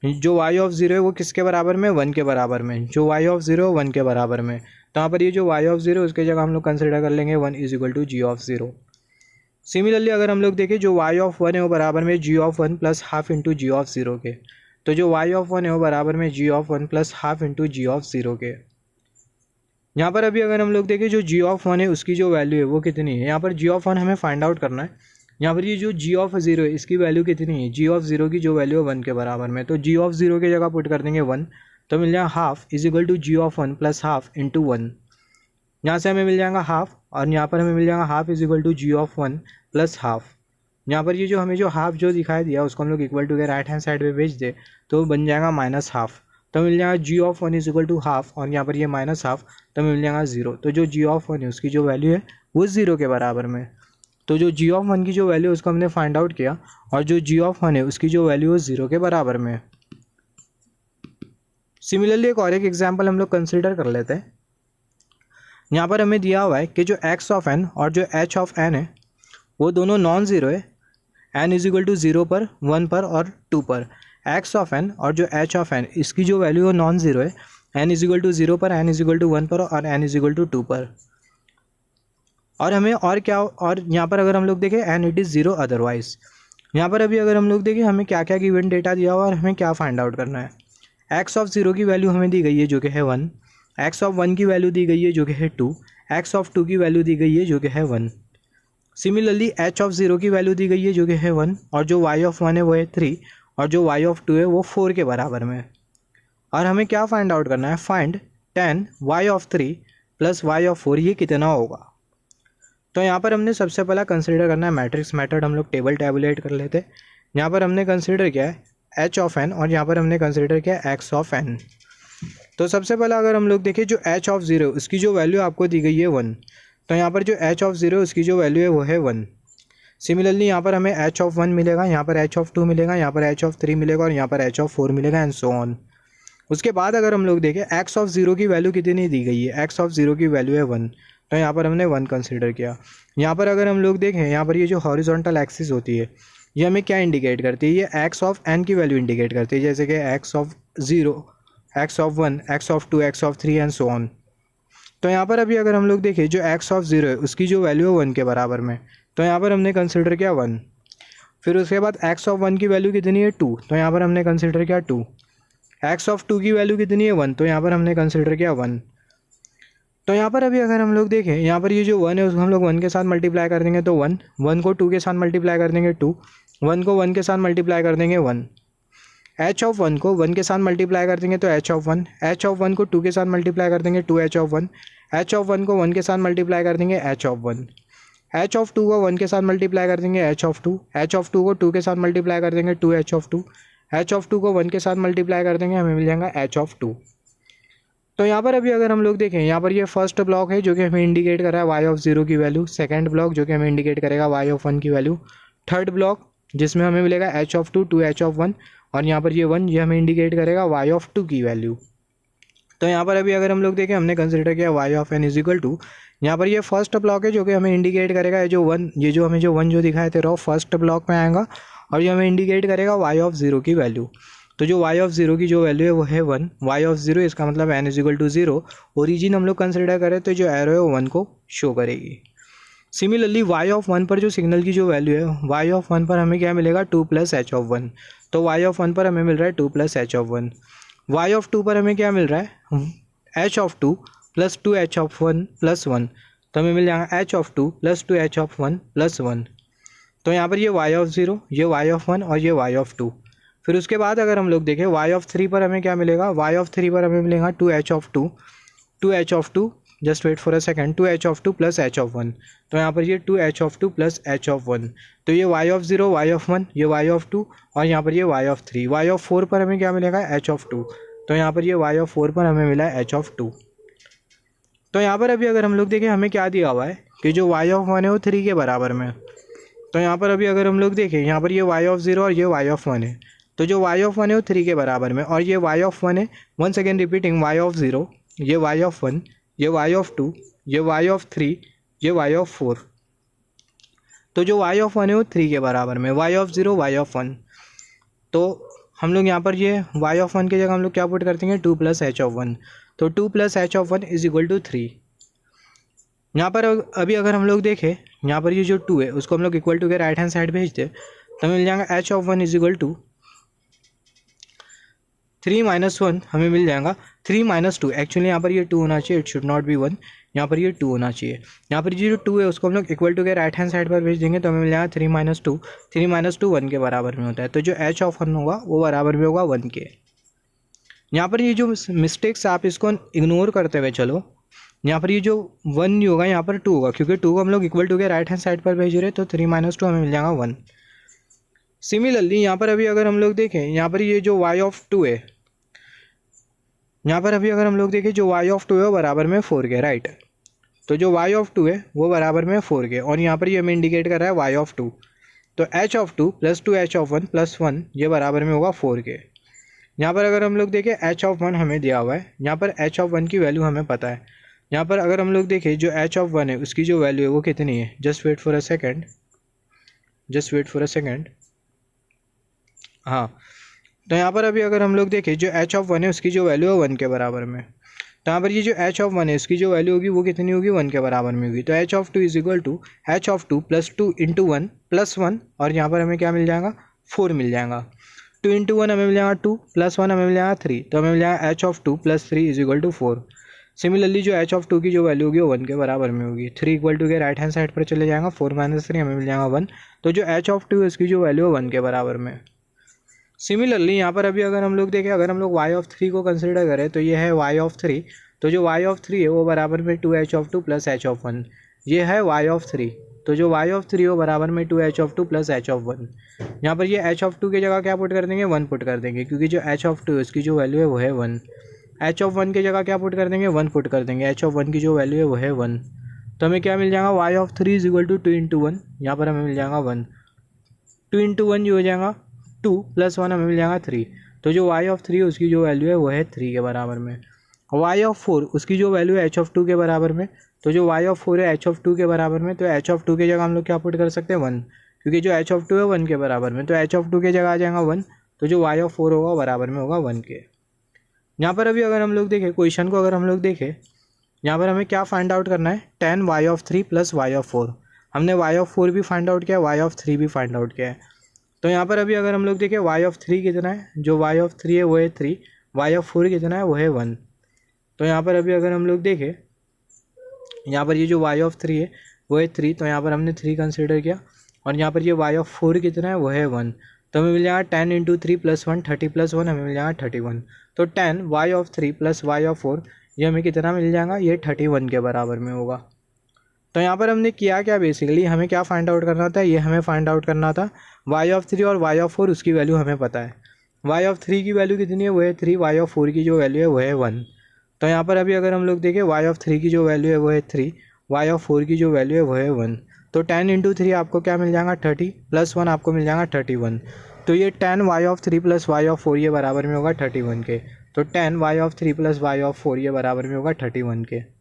जो y(0) है वो किसके बराबर में, 1 के बराबर में। जो y(0) है 1 के बराबर में, तो यहाँ पर ये जो y(0) है उसके जगह हम लोग कंसिडर कर लेंगे 1 = g(0). सिमिलरली अगर हम लोग देखें, जो y(1) है वो बराबर में g(1) plus half into g(0) के। तो जो y(1) है वो बराबर में g(1) plus half into g(0) के। यहाँ पर अभी अगर हम लोग देखें, जो g(1) है उसकी जो वैल्यू है वो कितनी है, यहाँ पर g(1) हमें फाइंड आउट करना है। यहाँ पर ये जो g(0) है इसकी वैल्यू कितनी है, g(0) की जो वैल्यू है 1 के बराबर में। तो g(0) की जगह पुट कर देंगे 1, तो मिल जाएगा half = g(1) plus half into 1। यहाँ से हमें मिल जाएगा हाफ और यहाँ पर हमें मिल जाएगा हाफ = g(1) प्लस हाफ। यहाँ पर ये जो हमें जो हाफ जो दिखाई दिया उसको हम लोग इक्वल टू के राइट हैंड साइड पे भेज दे तो बन जाएगा माइनस हाफ। तो मिल जाएगा g(1) = हाफ और यहाँ पर ये माइनस हाफ, तो मिल जाएगा 0। तो जो g(1) है उसकी जो वैल्यू है वो 0 के बराबर में। तो जो g(1) की जो वैल्यू है उसको हमने फाइंड आउट किया और जो g(1) है उसकी जो वैल्यू है 0 के बराबर में। सिमिलरली एक और एक एग्जाम्पल हम लोग कंसिडर कर लेते हैं। यहाँ पर हमें दिया हुआ है कि जो x(n) और जो h(n) है वो दोनों नॉन ज़ीरो है, n = 0 पर, 1 पर और 2 पर। x(n) और जो h(n) इसकी जो वैल्यू है नॉन ज़ीरो है, n = 0 पर, n = 1 पर और n = 2 पर। और हमें और क्या, और यहाँ पर अगर हम लोग देखें n it is 0 अदरवाइज। यहाँ पर अभी अगर हम लोग देखें हमें क्या क्या गिवन डेटा दिया हुआ और हमें क्या फाइंड आउट करना है। x(0) की वैल्यू हमें दी गई है जो कि है 1, x(1) की वैल्यू दी गई है जो कि है 2, x(2) की वैल्यू दी गई है जो कि है 1। सिमिलरली एच ऑफ 0 की वैल्यू दी गई है जो कि है 1, और जो वाई ऑफ 1 है वो है 3, और जो वाई ऑफ 2 है वो 4 के बराबर में है। और हमें क्या फाइंड आउट करना है, find 10 y of 3 plus y of 4 ये कितना होगा। तो यहाँ पर हमने सबसे पहला कंसिडर करना है मैट्रिक्स मेथड, हम लोग टेबल टैबुलेट कर लेते हैं। यहाँ पर हमने कंसिडर किया है एच ऑफ एन और यहाँ पर हमने कंसिडर किया है एक्स ऑफ एन। तो सबसे पहला अगर हम लोग देखें जो एच ऑफ 0 उसकी जो वैल्यू आपको दी गई है 1, तो यहाँ पर जो एच ऑफ 0 उसकी जो वैल्यू है वो है 1। सिमिलरली यहाँ पर हमें एच ऑफ 1 मिलेगा, यहाँ पर एच ऑफ 2 मिलेगा, यहाँ पर एच ऑफ 3 मिलेगा और यहाँ पर एच ऑफ 4 मिलेगा एंड सो ऑन। उसके बाद अगर हम लोग देखें एक्स ऑफ 0 की वैल्यू कितनी दी गई है, एक्स ऑफ 0 की वैल्यू है 1, तो यहाँ पर हमने 1 कंसिडर किया। यहाँ पर अगर हम लोग देखें, यहाँ पर ये जो हॉरिजॉन्टल एक्सिस होती है ये हमें क्या इंडिकेट करती है, ये एक्स ऑफ एन की वैल्यू इंडिकेट करती है, जैसे कि x of 0, x of 1, x of 2, x of 3 and so on. तो यहाँ पर अभी अगर हम लोग देखें जो एक्स ऑफ 0 है उसकी जो वैल्यू है 1 के बराबर में, तो यहाँ पर हमने कंसिडर किया 1। फिर उसके बाद एक्स ऑफ 1 की वैल्यू कितनी है 2, तो यहाँ पर हमने कंसिडर किया 2। एक्स ऑफ 2 की वैल्यू कितनी है 1, तो यहाँ पर हमने कंसिडर किया 1। तो यहाँ पर अभी अगर हम लोग देखें, यहाँ पर ये जो 1 है उसको हम लोग 1 के साथ मल्टीप्लाई कर देंगे तो 1, 1 को 2 के साथ मल्टीप्लाई कर देंगे 2, 1 को 1 के साथ मल्टीप्लाई कर देंगे 1। एच ऑफ 1 को 1 के साथ मल्टीप्लाई कर देंगे तो एच ऑफ 1, एच ऑफ 1 को 2 के साथ मल्टीप्लाई कर देंगे 2 एच ऑफ 1, एच ऑफ 1 को 1 के साथ मल्टीप्लाई कर देंगे एच ऑफ 1, एच ऑफ 2 को 1 के साथ मल्टीप्लाई कर देंगे एच ऑफ 2, एच ऑफ 2 को 2 के साथ मल्टीप्लाई कर देंगे 2 एच ऑफ 2, एच ऑफ 2 को 1 के साथ मल्टीप्लाई कर देंगे, हमें मिल जाएगा एच ऑफ 2। तो यहाँ पर अभी अगर हम लोग देखें, यहाँ पर ये फर्स्ट ब्लॉक है जो कि हमें इंडिकेट कर रहा है वाई ऑफ 0 की वैल्यू, सेकंड ब्लॉक जो कि हमें इंडिकेट करेगा वाई ऑफ 1 की वैल्यू, थर्ड ब्लॉक जिसमें हमें मिलेगा एच ऑफ 2, 2 एच ऑफ 1, और यहाँ पर ये 1 ये हमें इंडिकेट करेगा वाई ऑफ 2 की वैल्यू। तो यहाँ पर अभी अगर हम लोग देखें, हमने कंसिडर किया y of n is equal to, यहाँ पर ये फर्स्ट ब्लॉक है जो कि हमें इंडिकेट करेगा ये जो 1, ये जो हमें जो 1 जो दिखाए थे रॉ फर्स्ट ब्लॉक में आएगा, और ये हमें इंडिकेट करेगा वाई ऑफ 0 की वैल्यू। तो जो वाई ऑफ 0 की जो वैल्यू है वो है 1, वाई ऑफ 0 इसका मतलब n is equal to 0, origin हम लोग कंसिडर करें तो जो एरो है वो 1 को शो करेगी। सिमिलरली वाई ऑफ 1 पर जो सिग्नल की जो वैल्यू है, वाई ऑफ 1 पर हमें क्या मिलेगा 2 प्लस एच ऑफ 1, तो वाई ऑफ 1 पर हमें मिल रहा है 2 plus h of 1। Y of 2 पर हमें क्या मिल रहा है h of 2 plus 2 h of 1 plus 1, तो हमें मिल जाएगा h of 2 plus 2 h of 1 plus 1। तो यहाँ पर ये वाई ऑफ 0, ये वाई ऑफ 1 और ये वाई ऑफ 2। फिर उसके बाद अगर हम लोग देखें वाई ऑफ 3 पर हमें क्या मिलेगा, वाई ऑफ 3 पर हमें मिलेगा 2 h of 2, 2 h of 2, just wait for a second, 2 h of 2 plus h of 1, तो यहाँ पर ये 2 h of 2 plus h of 1। तो ये वाई ऑफ 0, वाई ऑफ 1, ये वाई ऑफ 2 और यहाँ पर ये वाई ऑफ 3। वाई ऑफ 4 पर हमें क्या मिलेगा एच ऑफ 2, तो यहाँ पर ये वाई ऑफ 4 पर हमें मिला है एच ऑफ 2। तो यहाँ पर अभी अगर हम लोग देखें हमें क्या दिया हुआ है कि जो वाई ऑफ 1 है वो 3 के बराबर में। तो यहाँ पर अभी अगर हम लोग देखें, यहाँ पर ये वाई ऑफ 0 और ये वाई ऑफ 1 है, तो जो वाई ऑफ 1 है वो 3 के बराबर में, और ये वाई ऑफ 1 है, once again repeating y of 0, ये वाई ऑफ 1, ये वाई ऑफ 2, ये वाई ऑफ 3, ये वाई ऑफ 4। तो जो वाई ऑफ 1 है वो 3 के बराबर में, वाई ऑफ 0, वाई ऑफ 1। तो हम लोग यहाँ पर ये वाई ऑफ 1 की जगह हम लोग क्या पुट कर देंगे 2 प्लस एच ऑफ 1, तो 2 plus h of 1 is equal to 3। यहाँ पर अभी अगर हम लोग देखें, यहाँ पर ये जो 2 है उसको हम लोग इक्वल टू के राइट हैंड साइड भेज दे तो मिल जाएगा h of 1 is equal to 3 minus 1, हमें मिल जाएगा 3 माइनस 2। एक्चुअली यहाँ पर ये 2 होना चाहिए, इट शुड नॉट बी 1, यहाँ पर ये 2 होना चाहिए। यहाँ पर ये जो 2 है उसको हम लोग इक्वल टू के राइट हैंड साइड पर भेज देंगे तो हमें मिल जाएगा 3 माइनस 2, 3 माइनस 2 1 के बराबर में होता है, तो जो एच ऑफ 1 होगा वो बराबर में होगा 1 के। यहाँ पर ये जो मिस्टेक्स आप इसको इग्नोर करते हुए चलो, यहाँ पर ये जो 1 नहीं होगा यहाँ पर 2 होगा, क्योंकि 2 को हम लोग इक्वल टू के राइट हैंड साइड पर भेज रहे हैं, तो 3 माइनस 2 हमें मिल जाएगा 1। सिमिलरली यहाँ पर अभी अगर हम लोग देखें, यहाँ पर ये जो y ऑफ 2 है, यहाँ पर अभी अगर हम लोग देखें जो y ऑफ 2 है वो बराबर में 4 के, राइट। तो जो y ऑफ 2 है वो बराबर में 4 के, और यहाँ पर ये हमें इंडिकेट कर रहा है y ऑफ 2, तो h of 2 plus 2 h of 1 plus 1 ये बराबर में होगा 4 के। यहाँ पर अगर हम लोग देखें h ऑफ 1 हमें दिया हुआ है, यहाँ पर h ऑफ 1 की वैल्यू हमें पता है। यहाँ पर अगर हम लोग देखें जो h ऑफ 1 है उसकी जो वैल्यू है वो कितनी है, just wait for a second, just wait for a second, हाँ। तो यहाँ पर अभी अगर हम लोग देखें जो h ऑफ 1 है उसकी जो वैल्यू है 1 के बराबर में, तो यहाँ पर ये जो h ऑफ 1 है उसकी जो वैल्यू होगी वो कितनी होगी 1 के बराबर में होगी। तो h of 2 is equal to h of 2 plus 2 into 1 plus 1, और यहाँ पर हमें क्या मिल जाएगा 4 मिल जाएगा। 2 इंटू 1 हमें मिल जाएगा 2 प्लस 1 हमें मिल जाएगा 3, तो हमें मिल जाएगा h of 2 plus 3 is equal to 4। Similarly जो एच ऑफ टू की जो वैल्यू होगी वो 1 के बराबर में होगी। 3 इक्वल टू के राइट हैंड साइड पर चले जाएगा, 4 माइनस 3 हमें मिल जाएगा 1। तो जो एच ऑफ टू है उसकी जो वैल्यू है 1 के बराबर में। सिमिलरली यहाँ पर अभी अगर हम लोग देखें, अगर हम लोग वाई ऑफ 3 को कंसिडर करें तो ये है वाई ऑफ 3। तो जो वाई ऑफ 3 है वो बराबर में 2h of 2 plus h of 1, ये है वाई ऑफ 3। तो जो वाई ऑफ 3 हो बराबर में 2h of 2 plus h of 1। यहाँ पर ये h ऑफ 2 की जगह क्या पुट कर देंगे, 1 पुट कर देंगे, क्योंकि जो h ऑफ 2 है उसकी जो वैल्यू है वो है 1। h ऑफ 1 की जगह क्या पुट कर देंगे, 1 पुट कर देंगे, h ऑफ 1 की जो वैल्यू है वो है 1। तो हमें क्या मिल जाएगा, y of 3 is equal to 2 into 1, यहाँ पर हमें मिल जाएगा 1। 2 इंटू 1 जो हो जाएगा 2 प्लस 1 हमें मिल जाएगा 3। तो जो वाई ऑफ 3 है उसकी जो वैल्यू है वो है 3 के बराबर में। वाई ऑफ 4 उसकी जो वैल्यू है एच ऑफ 2 के बराबर में। तो जो वाई ऑफ 4 है एच ऑफ 2 के बराबर में, तो एच ऑफ 2 की जगह हम लोग क्या पुट कर सकते हैं, 1, क्योंकि जो एच ऑफ 2 है 1 के बराबर में। तो एच ऑफ 2 की जगह आ जाएगा 1। तो जो वाई ऑफ 4 होगा बराबर में होगा 1 के। यहाँ पर अभी अगर हम लोग देखें क्वेश्चन को, अगर हम लोग देखें यहाँ पर हमें क्या फाइंड आउट करना है, tan y of 3 plus y of 4। हमने वाई ऑफ 4 भी फाइंड आउट किया है, वाई ऑफ 3 भी फाइंड आउट किया है। तो यहाँ पर अभी अगर हम लोग देखें वाई ऑफ 3 कितना है, जो वाई ऑफ 3 है वो है 3, वाई ऑफ 4 कितना है वो है 1। तो यहाँ पर अभी अगर हम लोग देखें, यहाँ पर ये जो वाई ऑफ 3 है वो है 3, तो यहाँ पर हमने 3 कंसिडर किया, और यहाँ पर ये वाई ऑफ 4 कितना है वो है 1। तो हमें मिल जाएगा 10 इंटू 3 प्लस 1, 30 प्लस 1 हमें मिल जाएगा 31। तो 10 y of 3 plus y of 4 ये हमें कितना मिल जाएगा, ये 31 के बराबर में होगा। तो यहाँ पर हमने किया क्या, बेसिकली हमें क्या फाइंड आउट करना था, ये हमें फाइंड आउट करना था वाई ऑफ 3 और वाई ऑफ 4 उसकी वैल्यू हमें पता है। वाई ऑफ 3 की वैल्यू कितनी है वो है 3, वाई ऑफ 4 की जो वैल्यू है वो है 1। तो यहाँ पर अभी अगर हम लोग देखें वाई ऑफ 3 की जो वैल्यू है वो है 3, वाई ऑफ 4 की जो वैल्यू है वो है 1। तो 10 इंटू 3 आपको क्या मिल जाएगा, 30 प्लस 1 आपको मिल जाएगा 31। तो ये 10 y of 3 plus y of 4 ये बराबर में होगा 31 के। तो 10 y of 3 plus y of 4 ये बराबर में होगा 31 के।